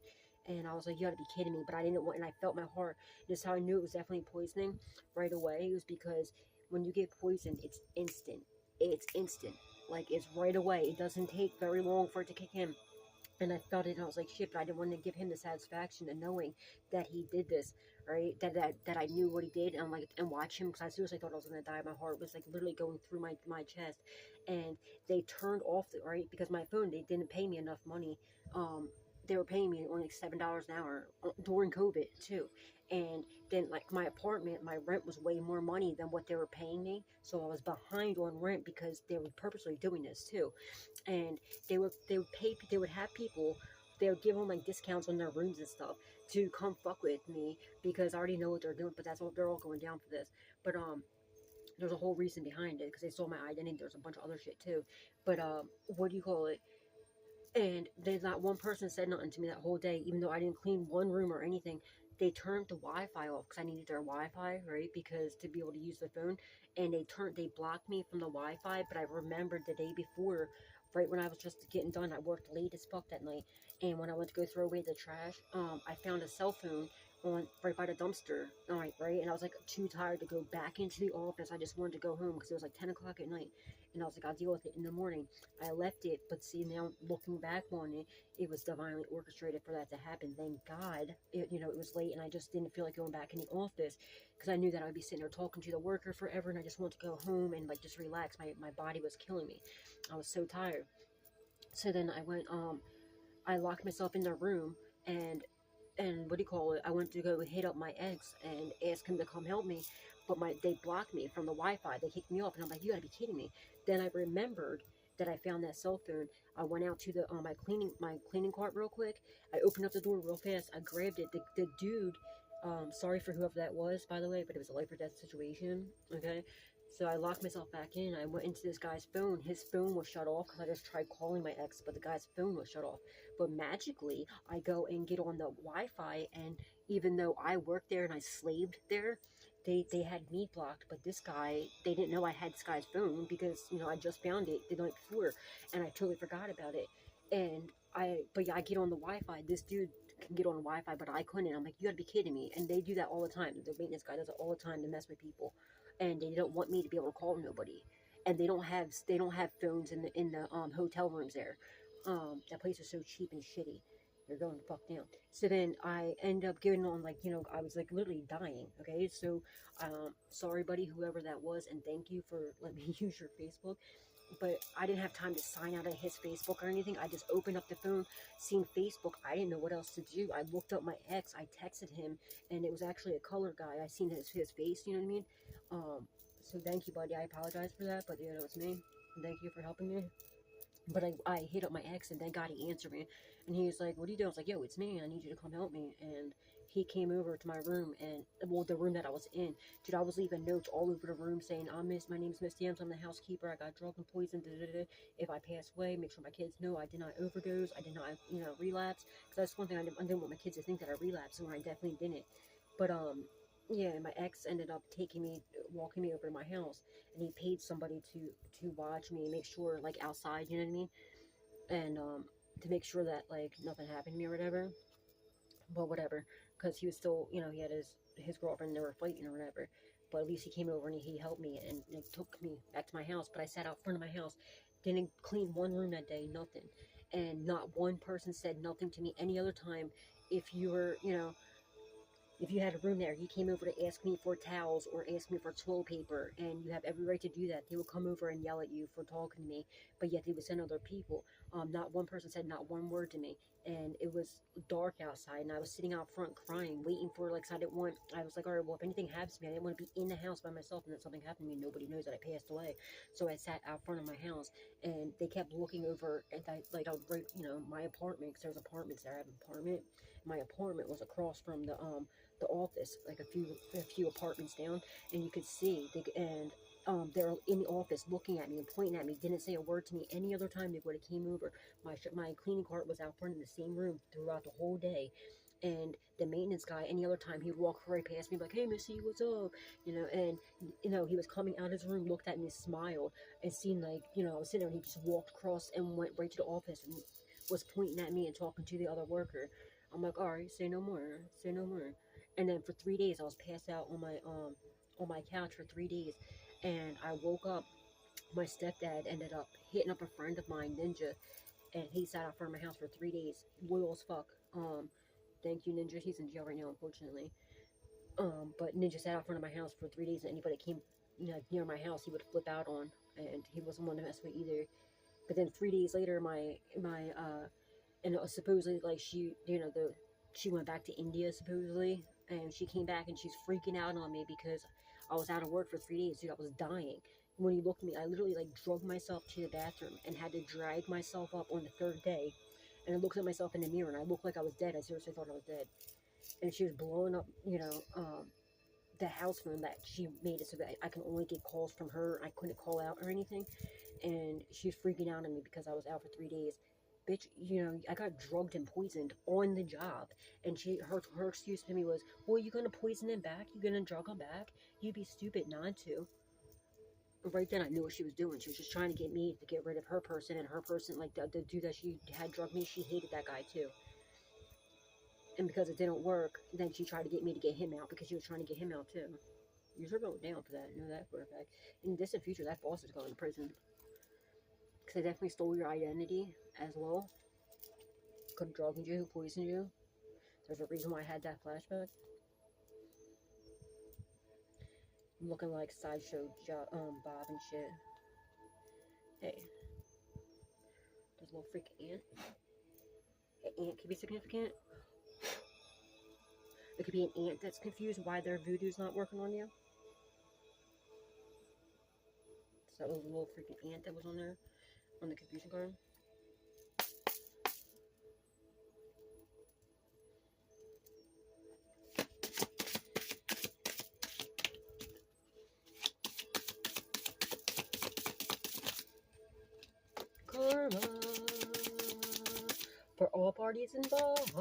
And I was like, you gotta be kidding me. But I didn't want, and I felt my heart. This is how I knew it was definitely poisoning right away. It was because when you get poisoned, it's instant. It's instant. Like, it's right away. It doesn't take very long for it to kick in. And I felt it, and I was like, shit, but I didn't want to give him the satisfaction of knowing that he did this, right? That I knew what he did, and I'm like, and watch him, because I seriously thought I was going to die. My heart was like literally going through my chest. And they turned off right, because my phone, they didn't pay me enough money. They were paying me only like $7 an hour during COVID too. And then, like, my apartment, my rent was way more money than what they were paying me. So I was behind on rent because they were purposely doing this too. And they would have people, they would give them like discounts on their rooms and stuff to come fuck with me, because I already know what they're doing. But that's all, they're all going down for this. But there's a whole reason behind it, because they stole my identity. There's a bunch of other shit too. But what do you call it? And there's not one person said nothing to me that whole day, even though I didn't clean one room or anything. They turned the Wi-Fi off because I needed their Wi-Fi, right? Because to be able to use the phone, and they blocked me from the Wi-Fi. But I remembered the day before, right when I was just getting done, I worked late as fuck that night, and when I went to go throw away the trash, I found a cell phone on right by the dumpster. All right, and I was like too tired to go back into the office. I just wanted to go home because it was like 10 o'clock at night, and I was like, I'll deal with it in the morning. I left it, but see, now looking back on it, it was divinely orchestrated for that to happen. Thank God. It was late, and I just didn't feel like going back in the office, because I knew that I'd be sitting there talking to the worker forever, and I just wanted to go home and like just relax. My body was killing me. I was so tired. So then I went, I locked myself in their room, and what do you call it? I went to go hit up my ex and ask him to come help me, but they blocked me from the Wi-Fi. They kicked me off, and I'm like, you gotta be kidding me. Then I remembered that I found that cell phone. I went out to the my cleaning cart real quick. I opened up the door real fast. I grabbed it. The dude, sorry for whoever that was, by the way, but it was a life or death situation. Okay. So I locked myself back in. I went into this guy's phone. His phone was shut off because I just tried calling my ex, but the guy's phone was shut off. But magically, I go and get on the Wi-Fi, and even though I worked there and I slaved there, they had me blocked, but this guy, they didn't know I had this guy's phone because, you know, I just found it the night before, and I totally forgot about it. And but yeah, I get on the Wi-Fi. This dude can get on the Wi-Fi, but I couldn't. I'm like, you gotta be kidding me. And they do that all the time. The maintenance guy does it all the time to mess with people, and they don't want me to be able to call nobody. And they don't have phones in the hotel rooms there. That place is so cheap and shitty. They're going to fuck down. So then I end up getting on, like, you know, I was like literally dying. Okay, so sorry, buddy, whoever that was, and thank you for letting me use your Facebook. But I didn't have time to sign out of his Facebook or anything. I just opened up the phone, seen Facebook. I didn't know what else to do. I looked up my ex. I texted him, and it was actually a color guy. I seen his face. You know what I mean? So thank you, buddy. I apologize for that, but yeah, that was me. And thank you for helping me. But I hit up my ex, and thank God he answered me. And he was like, what are you doing? I was like, yo, it's me. I need you to come help me. And he came over to my room, and, well, the room that I was in. Dude, I was leaving notes all over the room saying, my name's Miss Dams. I'm the housekeeper. I got drunk and poisoned. If I pass away, make sure my kids know I did not overdose. I did not, you know, relapse. Because that's one thing I didn't want my kids to think that I relapsed, and I definitely didn't. But, yeah, my ex ended up walking me over to my house, and he paid somebody to watch me, make sure, like, outside, you know what I mean, and to make sure that, like, nothing happened to me or whatever. But whatever, because he was still, you know, he had his girlfriend, they were fighting or whatever. But at least he came over and he helped me and took me back to my house. But I sat out front of my house, didn't clean one room that day, nothing, and not one person said nothing to me any other time. If you were, you know, if you had a room there, he came over to ask me for towels or ask me for toilet paper, and you have every right to do that. They would come over and yell at you for talking to me, but yet they would send other people. Not one person said not one word to me, and it was dark outside, and I was sitting out front crying, waiting for, like, I was like, all right, well, if anything happens to me, I didn't want to be in the house by myself, and then something happened to me, nobody knows that I passed away. So I sat out front of my house, and they kept looking over, and I was right, you know, my apartment, because there's apartments there. I have an apartment. My apartment was across from the office, like a few apartments down, and you could see they're in the office looking at me and pointing at me. Didn't say a word to me. Any other time they would have came over. My cleaning cart was out front in the same room throughout the whole day. And the maintenance guy, any other time, he'd walk right past me like, hey, Missy, what's up? You know, and, you know, he was coming out of his room, looked at me, smiled, and seemed like, you know, I was sitting there, and he just walked across and went right to the office and was pointing at me and talking to the other worker. I'm like, all right, say no more, say no more. And then for 3 days, I was passed out on my couch for 3 days, and I woke up. My stepdad ended up hitting up a friend of mine, Ninja, and he sat out front of my house for 3 days, loyal as fuck. Thank you, Ninja. He's in jail right now, unfortunately. But Ninja sat out front of my house for 3 days, and anybody that came, you know, near my house, he would flip out on, and he wasn't one to mess with either. But then 3 days later, and it was supposedly, like, she went back to India, supposedly, and she came back, and she's freaking out on me because I was out of work for 3 days. Dude, I was dying. When he looked at me, I literally, like, drug myself to the bathroom and had to drag myself up on the third day. And I looked at myself in the mirror, and I looked like I was dead. I seriously thought I was dead. And she was blowing up, you know, the house phone that she made it so that I can only get calls from her. I couldn't call out or anything. And she was freaking out on me because I was out for 3 days. Bitch, you know, I got drugged and poisoned on the job. And her excuse to me was, well, you gonna poison him back? You gonna drug him back? You'd be stupid not to. Right then, I knew what she was doing. She was just trying to get me to get rid of her person, and her person, like, the dude that she had drugged me, she hated that guy too. And because it didn't work, then she tried to get me to get him out because she was trying to get him out too. You should go down for that. Know that for a fact. In the distant future, that boss is going to prison. Because they definitely stole your identity as well. Could have drugged you, poisoned you. There's a reason why I had that flashback. I'm looking like Sideshow Bob and shit. Hey. There's a little freaking ant. An ant could be significant. It could be an ant that's confused why their voodoo's not working on you. So that was a little freaking ant that was on there, on the confusion card. Karma for all parties involved.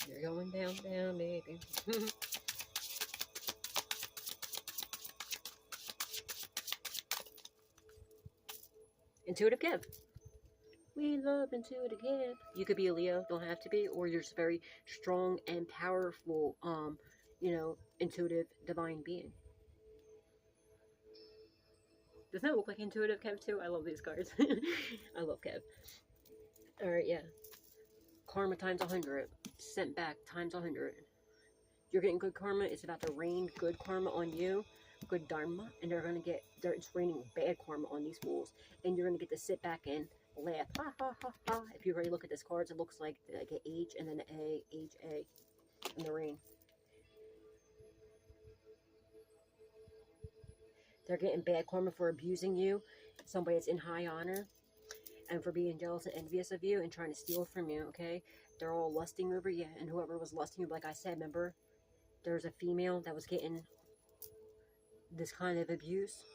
There We're going down, down, baby. Intuitive Kev. We love intuitive Kev. You could be a Leo, don't have to be, or you're just very strong and powerful, intuitive divine being. Doesn't that look like intuitive Kev too? I love these cards. I love Kev. Alright, yeah. Karma times 100. Sent back times 100. You're getting good karma. It's about to rain good karma on you. Good dharma. And it's raining bad karma on these fools. And you're going to get to sit back and laugh. Ha ha ha ha. If you already look at this cards, it looks like an H and then an A, H, A in the rain. They're getting bad karma for abusing you. Somebody that's in high honor. And for being jealous and envious of you and trying to steal from you, okay? They're all lusting over you. And whoever was lusting, like I said, remember, there's a female that was getting this kind of abuse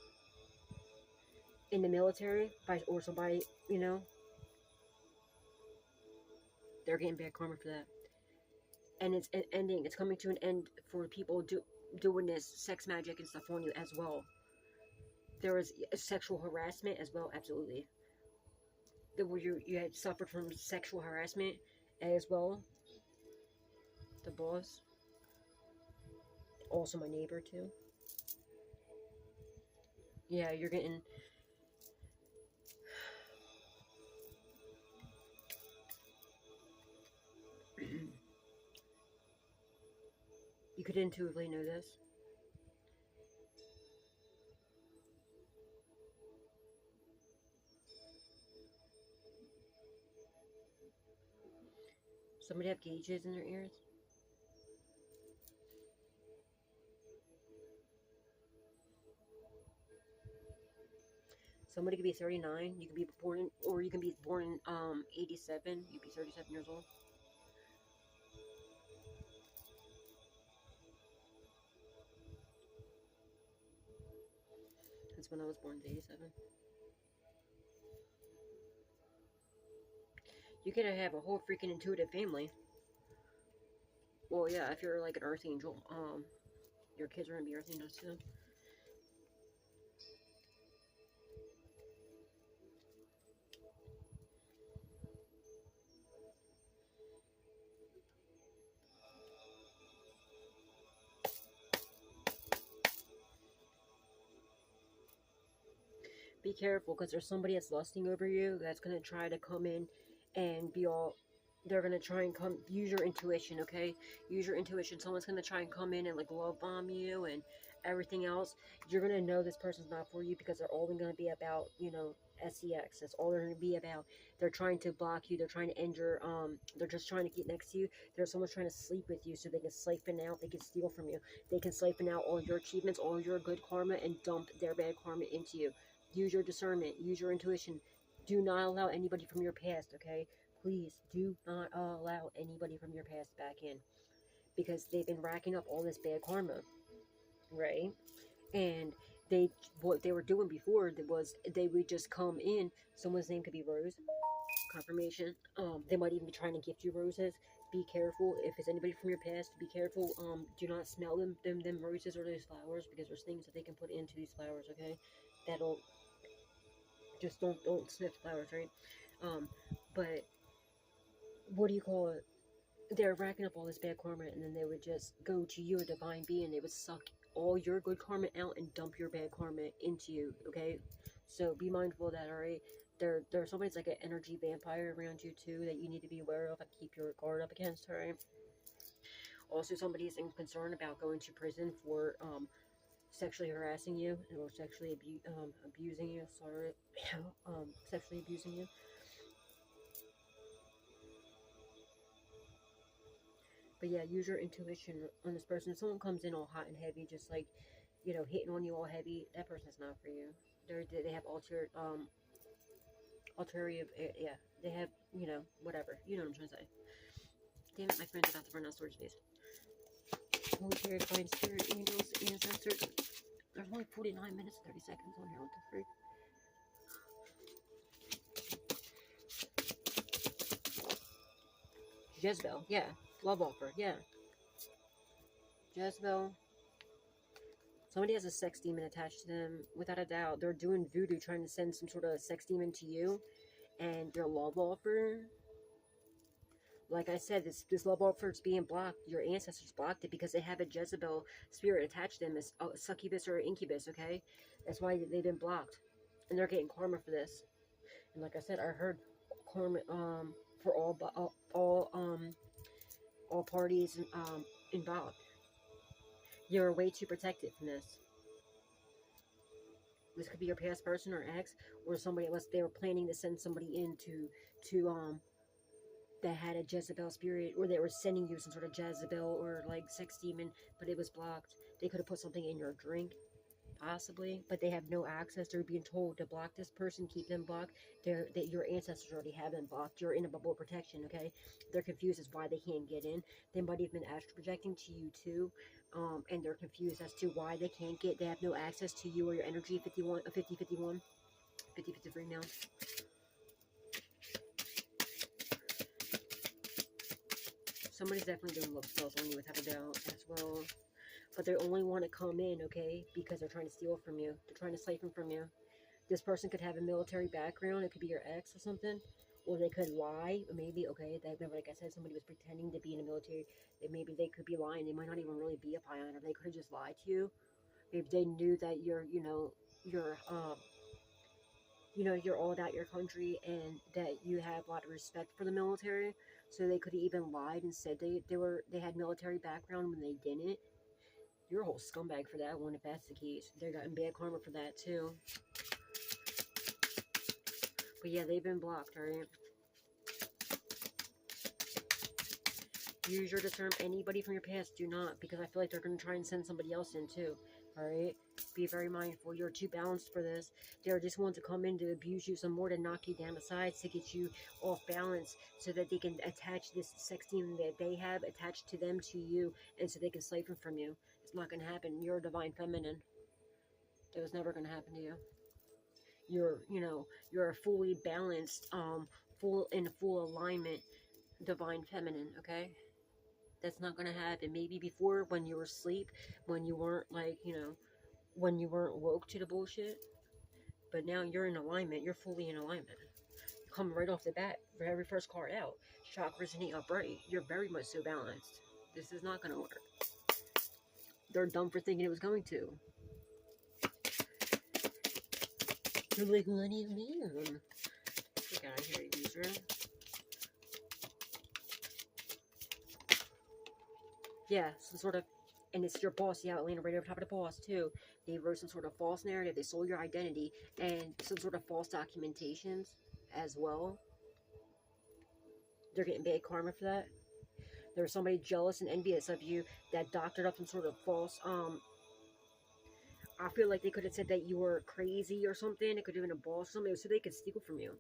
in the military or somebody, they're getting bad karma for that. And it's ending. It's coming to an end for people doing this sex magic and stuff on you as well. There was sexual harassment as well, absolutely. You had suffered from sexual harassment as well. The boss. Also my neighbor too. Yeah, you're getting... You could intuitively know this. Somebody have gauges in their ears? Somebody could be 39. You could be born in, or you can be born in 87. You'd be 37 years old. That's when I was born, 87. You could have a whole freaking intuitive family. Well, yeah, if you're like an earth angel, your kids are gonna be earth angels too. Be careful, because there's somebody that's lusting over you that's gonna try to come in and be all... They're gonna try and use your intuition, okay? Use your intuition. Someone's gonna try and come in and like love bomb you and everything else. You're gonna know this person's not for you, because they're only gonna be about, sex. That's all they're gonna be about. They're trying to block you. They're trying to end your, they're just trying to get next to you. There's someone trying to sleep with you so they can siphon out, they can steal from you. They can siphon out all your achievements, all your good karma, and dump their bad karma into you. Use your discernment. Use your intuition. Do not allow anybody from your past, okay? Please do not allow anybody from your past back in, because they've been racking up all this bad karma, right? And what they were doing before was they would just come in. Someone's name could be Rose. Confirmation. They might even be trying to gift you roses. Be careful if it's anybody from your past. Be careful. Do not smell them roses or those flowers, because there's things that they can put into these flowers. Okay, that'll just don't sniff flowers, right? But what do you call it? They're racking up all this bad karma, and then they would just go to you, a divine being. They would suck all your good karma out and dump your bad karma into you, okay? So be mindful of that, alright? There's somebody's like an energy vampire around you too that you need to be aware of and keep your guard up against, alright? Also, somebody's concerned about going to prison for sexually harassing you or sexually abusing you, sexually abusing you. But yeah, use your intuition on this person. If someone comes in all hot and heavy, just like, hitting on you all heavy, that person's not for you. They have ulterior, yeah, they have, whatever. You know what I'm trying to say. Damn it, my friend's about to run out of storage space. Holy Spirit, Divine Spirit, Angels, Ancestors. There's only 49 minutes, 30 seconds on here. What the freak? Jezebel, yeah. Love offer, yeah. Jezebel. Somebody has a sex demon attached to them. Without a doubt, they're doing voodoo, trying to send some sort of sex demon to you. And your love offer, like I said, this love offer is being blocked. Your ancestors blocked it because they have a Jezebel spirit attached to them as a succubus or incubus, okay? That's why they've been blocked. And they're getting karma for this. And like I said, I heard karma for all parties involved. You're way too protected from this. This could be your past person or ex, or somebody else. They were planning to send somebody in to that had a Jezebel spirit, or they were sending you some sort of Jezebel or like sex demon, but it was blocked. They could have put something in your drink, possibly, but they have no access. They're being told to block this person, keep them blocked. That your ancestors already have them blocked. You're in a bubble of protection, okay? They're confused as why they can't get in. They might have been astral projecting to you too, and they're confused as to why they can't get. They have no access to you or your energy. 51, 50, 51, 50, 53 now. Somebody's definitely doing love spells on you without a doubt as well. But they only want to come in, okay? Because they're trying to steal from you. They're trying to siphon from you. This person could have a military background. It could be your ex or something. Or they could lie. Maybe, okay, like I said, somebody was pretending to be in the military. Maybe they could be lying. They might not even really be a Pioneer. They could have just lied to you. Maybe they knew that you're all about your country and that you have a lot of respect for the military. So they could have even lied and said they had military background when they didn't. You're a whole scumbag for that one if that's the case. They're gotten bad karma for that too. But yeah, they've been blocked, alright? Use your discernment. Anybody from your past, do not, because I feel like they're going to try and send somebody else in too. Alright? Be very mindful. You're too balanced for this. They just want to come in to abuse you some more, to knock you down the sides, to get you off balance, so that they can attach this sex demon that they have attached to them to you, and so they can siphon from you. It's not going to happen. You're a divine feminine. That was never going to happen to you. You're a fully balanced, full alignment, divine feminine, okay? That's not going to happen. Maybe before, when you were asleep, when you weren't when you weren't woke to the bullshit. But now you're in alignment. You're fully in alignment. Come right off the bat, very first card out. Chakras and upright. You're very much so balanced. This is not going to work. They're dumb for thinking it was going to. You're like, what do you mean? Get out of here, user. Yeah, some sort of, and it's your boss, yeah, laying right over top of the boss, too. They wrote some sort of false narrative, they sold your identity, and some sort of false documentations as well. They're getting bad karma for that. There was somebody jealous and envious of you that doctored up some sort of false, I feel like they could have said that you were crazy or something. It could have been a boss or something, so they could steal from you.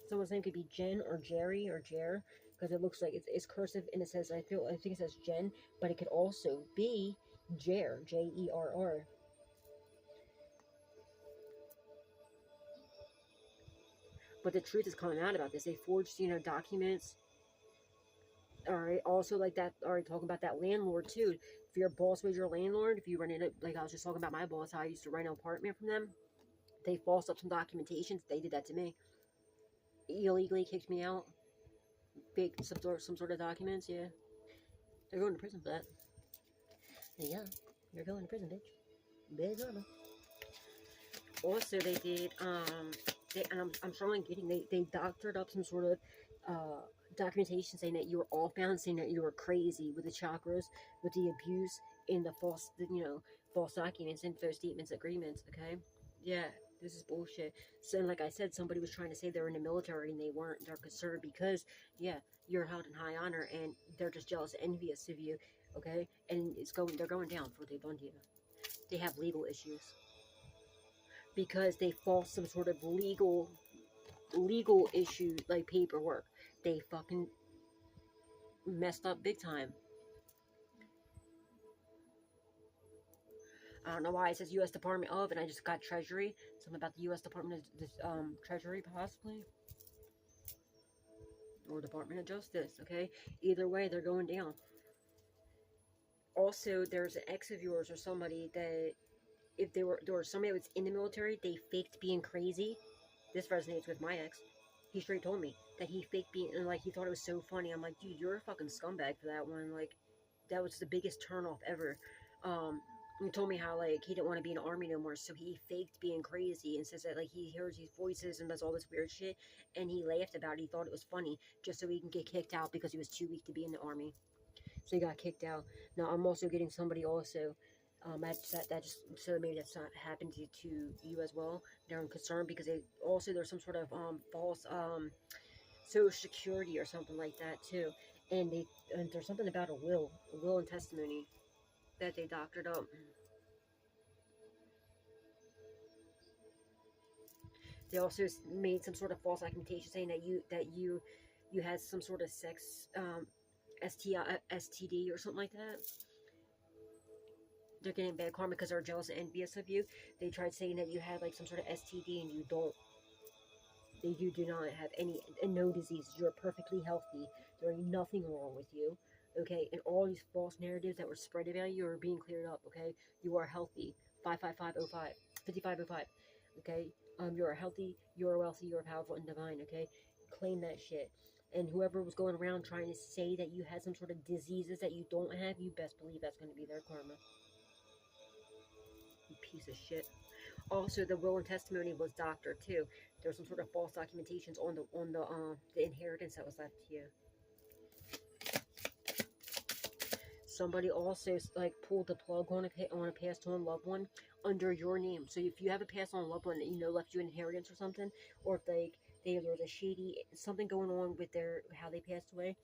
Someone's name could be Jen or Jerry or Jer, because it looks like it's cursive and it says, I think it says Jen, but it could also be Jer, Jerr. But the truth is coming out about this. They forged, documents. Alright, also like that, alright, talking about that landlord too. If your boss was your landlord, if you run into, like I was just talking about my boss, how I used to rent an apartment from them, they falsed up some documentations. They did that to me. Illegally kicked me out. Faked some sort of documents, yeah. They're going to prison for that. Yeah, you're going to prison, bitch. Big drama. Also, they did, and I'm strongly getting, they doctored up some sort of, documentation saying that you were off balance, saying that you were crazy with the chakras, with the abuse, and the false, false documents, info statements, agreements, okay? Yeah, this is bullshit. So, like I said, somebody was trying to say they were in the military and they weren't. They're concerned because, yeah, you're held in high honor and they're just jealous, envious of you, okay? And they're going down for what they've done to you. They have legal issues because they false some sort of legal issue, like paperwork. They fucking messed up big time. I don't know why it says U.S. Department of, and I just got Treasury. Something about the U.S. Department of Treasury, possibly. or Department of Justice, okay? Either way, they're going down. Also, there's an ex of yours or somebody that, if there was somebody that was in the military, they faked being crazy. This resonates with my ex. He straight told me that he faked being, and like he thought it was so funny. I'm like, dude, you're a fucking scumbag for that one. Like, that was the biggest turnoff ever. He told me how like he didn't want to be in the army no more, so he faked being crazy and says that like he hears these voices and does all this weird shit, and he laughed about it. He thought it was funny just so he can get kicked out because he was too weak to be in the army. So he got kicked out. Now I'm also getting somebody also. That just, so maybe that's not happened to you as well. They're concerned because there's some sort of false social security or something like that too, and there's something about a will and testimony that they doctored up. They also made some sort of false documentation saying that you had some sort of sex STI, STD or something like that. They're getting bad karma because they're jealous and envious of you. They tried saying that you had like some sort of STD and you don't. You do not have any no diseases. You're perfectly healthy. There ain't nothing wrong with you. Okay, and all these false narratives that were spread about you are being cleared up. Okay, you are healthy. 55505, 5505. Okay, you are healthy. You are wealthy. You are powerful and divine. Okay, claim that shit. And whoever was going around trying to say that you had some sort of diseases that you don't have, you best believe that's going to be their karma. You piece of shit. Also, the will and testimony was doctored too. There was some sort of false documentations on the inheritance that was left to you. Somebody also like pulled the plug on a passed on loved one under your name. So if you have a passed on loved one that left you an inheritance or something, or if there's a shady something going on with how they passed away,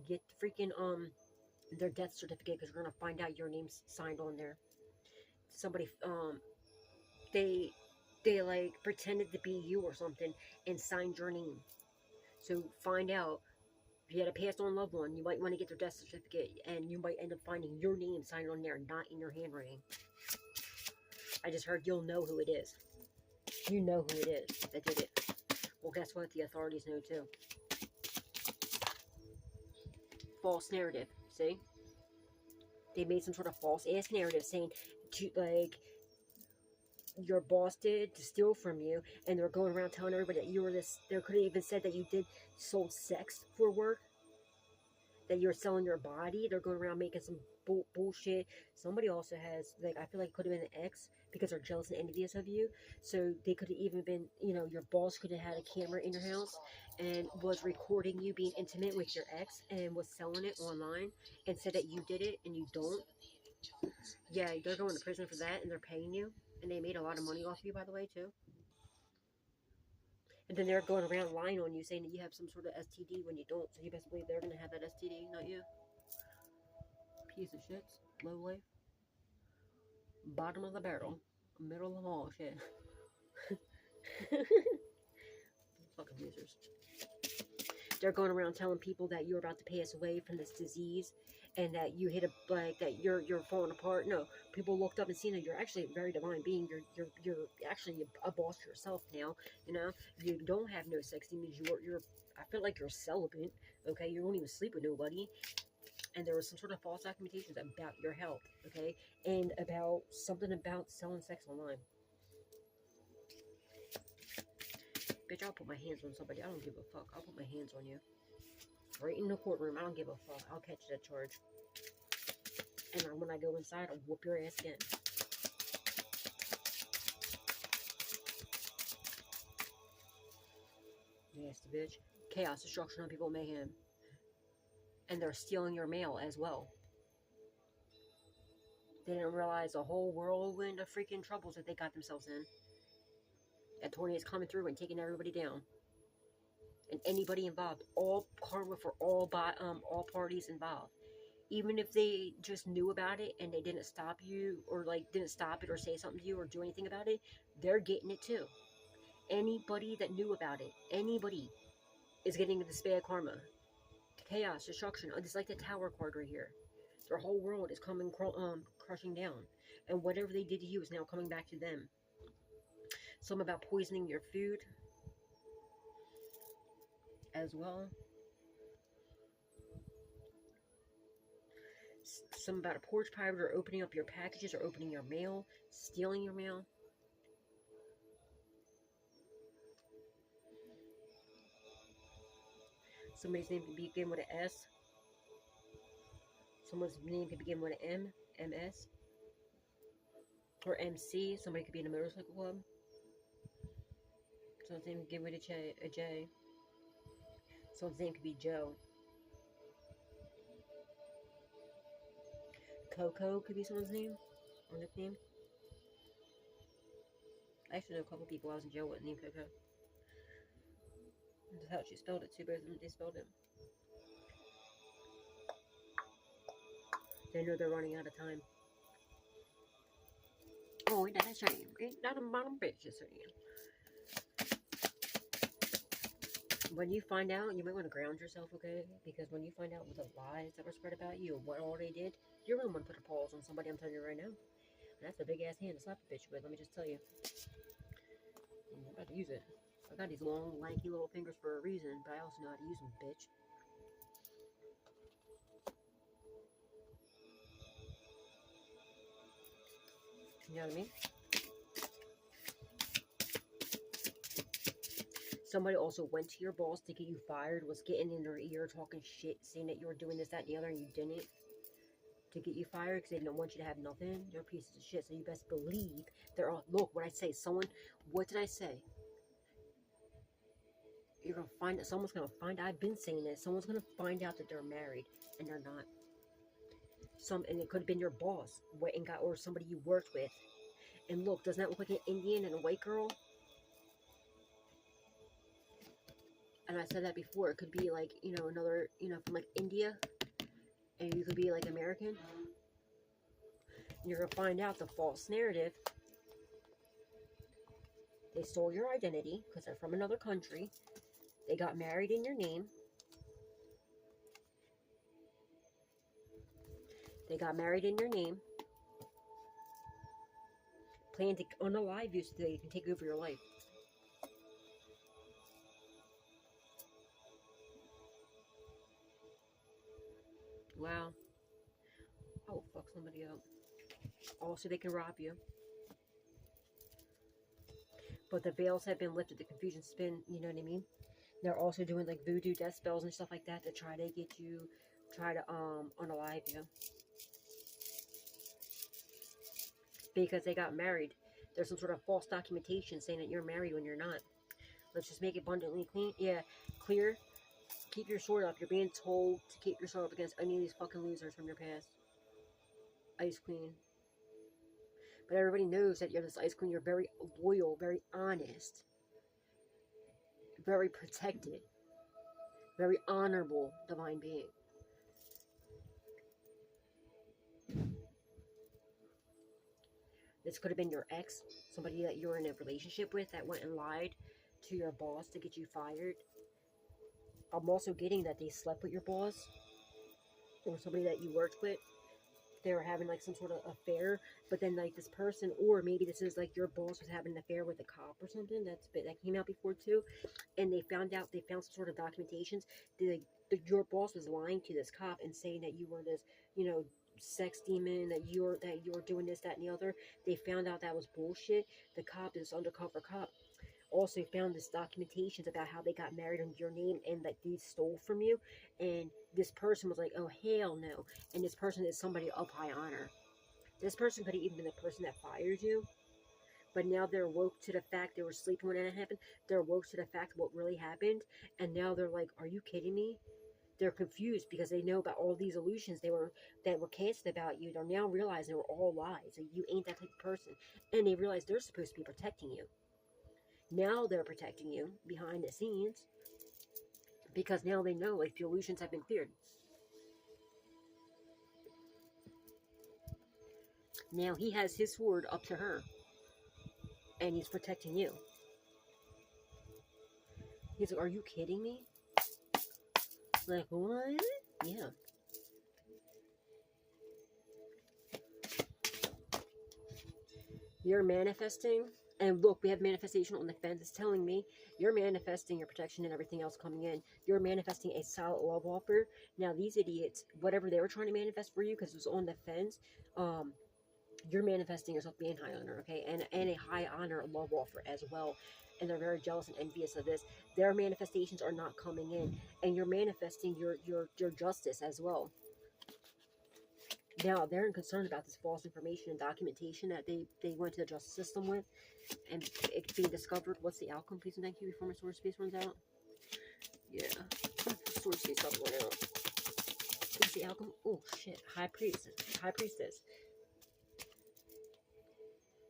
get freaking their death certificate because we're gonna find out your name's signed on there. Somebody they like pretended to be you or something and signed your name. So find out if you had a passed on loved one, you might want to get their death certificate and you might end up finding your name signed on there, not in your handwriting. I just heard you'll know who it is. You know who it is that did it. Well, guess what? The authorities know too. False narrative. See? They made some sort of false ass narrative saying like your boss did to steal from you, and they're going around telling everybody that you were this. They could have even said that you sold sex for work, that you're selling your body. They're going around making some bullshit. Somebody also has, like, I feel like it could have been an ex because they're jealous and envious of you. So they could have even been, your boss could have had a camera in your house and was recording you being intimate with your ex and was selling it online and said that you did it and you don't. Yeah, they're going to prison for that and they're paying you. And they made a lot of money off you, by the way, too. And then they're going around lying on you, saying that you have some sort of STD when you don't. So you best believe they're going to have that STD, not you. Piece of shit. Low life. Bottom of the barrel. Middle of the wall shit. Fucking losers. They're going around telling people that you're about to pass away from this disease and that you hit that you're falling apart. No, people looked up and seen that you're actually a very divine being. You're actually a boss yourself now. You don't have no sex demons. You're I feel like you're celibate. Okay, you don't even sleep with nobody. And there was some sort of false documentations about your health. Okay, and about something about selling sex online. Bitch, I'll put my hands on somebody. I don't give a fuck. I'll put my hands on you. Right in the courtroom. I don't give a fuck. I'll catch that charge. And when I go inside, I'll whoop your ass again. Nasty bitch. Chaos, destruction, on people, mayhem. And they're stealing your mail as well. They didn't realize a whole whirlwind of freaking troubles that they got themselves in. That tornado is coming through and taking everybody down. And anybody involved. All karma for all parties involved. Even if they just knew about it and they didn't stop you or didn't stop it or say something to you or do anything about it, they're getting it too. Anybody that knew about it, anybody is getting this bad karma. Chaos, destruction. It's like the Tower card right here. Their whole world is coming crushing down. And whatever they did to you is now coming back to them. Some about poisoning your food as well. some about a porch pirate or opening up your packages or opening your mail, stealing your mail. Somebody's name could begin with an S. Someone's name could begin with an M, MS, or MC. Somebody could be in a motorcycle club. Someone's name could begin with a J. Someone's name could be Joe. Coco could be someone's name or nickname. I actually know a couple people I was in jail with named Coco. That's how she spelled it too, both of them, they spelled it. They know they're running out of time. Oh, ain't that a shame? Ain't that a bottom bitch, is it? When you find out, you might want to ground yourself, okay? Because when you find out what the lies that were spread about you, what all they did, you're going to want to put a pause on somebody, I'm telling you right now. And that's a big ass hand to slap a bitch with, let me just tell you. I'm about to use it. I got these long, lanky little fingers for a reason, but I also know how to use them, bitch. You know what I mean? Somebody also went to your boss to get you fired, was getting in their ear, talking shit, saying that you were doing this, that, and the other, and you didn't. To get you fired because they don't want you to have nothing. They're pieces of shit, so you best believe they're all. Look, what I say, what did I say? You're gonna find that someone's gonna find. I've been saying this. Someone's gonna find out that they're married and they're not. And it could have been your boss, or somebody you worked with. And look, doesn't that look like an Indian and a white girl? And I said that before. It could be like, another, from like India, and you could be like American. And you're gonna find out the false narrative. They stole your identity because they're from another country. They got married in your name. They got married in your name. Plan to unalive you so they can take over your life. Wow. Oh, fuck somebody up. Also, they can rob you. But the veils have been lifted. The confusion's been, you know what I mean? They're also doing like voodoo death spells and stuff like that to try to get you, unalive you. Because they got married. There's some sort of false documentation saying that you're married when you're not. Let's just make it abundantly clear. Keep your sword up. You're being told to keep your sword up against any of these fucking losers from your past. Ice Queen. But everybody knows that you're this Ice Queen. You're very loyal, very honest, very protected, very honorable divine being. This could have been your ex, somebody that you're in a relationship with that went and lied to your boss to get you fired. I'm also getting that they slept with your boss or somebody that you worked with. They were having like some sort of affair, but then like this person, or maybe this is like your boss was having an affair with a cop or something. That came out before too, and they found some sort of documentations. Your boss was lying to this cop and saying that you were this, sex demon, that you're doing this, that, and the other. They found out that was bullshit. The cop is undercover cop. Also found this documentations about how they got married under your name and that they stole from you, and this person was like, oh hell no, and this person is somebody of high honor. This person could have even been the person that fired you, but now they're woke to the fact they were sleeping when that happened. They're woke to the fact of what really happened, and now they're like, are you kidding me? They're confused because they know about all these illusions that were cast about you. They're now realizing they were all lies, and you ain't that type of person, and they realize they're supposed to be protecting you. Now they're protecting you behind the scenes because now they know like the illusions have been cleared. Now he has his sword up to her and he's protecting you. He's like, are you kidding me? Like, what? Yeah. You're manifesting And look, we have manifestation on the fence. It's telling me you're manifesting your protection and everything else coming in. You're manifesting a solid love offer. Now, these idiots, whatever they were trying to manifest for you, because it was on the fence, you're manifesting yourself being high honor, okay? And a high honor love offer as well. And they're very jealous and envious of this. Their manifestations are not coming in. And you're manifesting your justice as well. Now, they're concerned about this false information and documentation that they went to the justice system with, and it being discovered. What's the outcome, please and thank you, before my sword space runs out? Yeah, sword space probably run out. What's the outcome? Oh, shit. High priestess.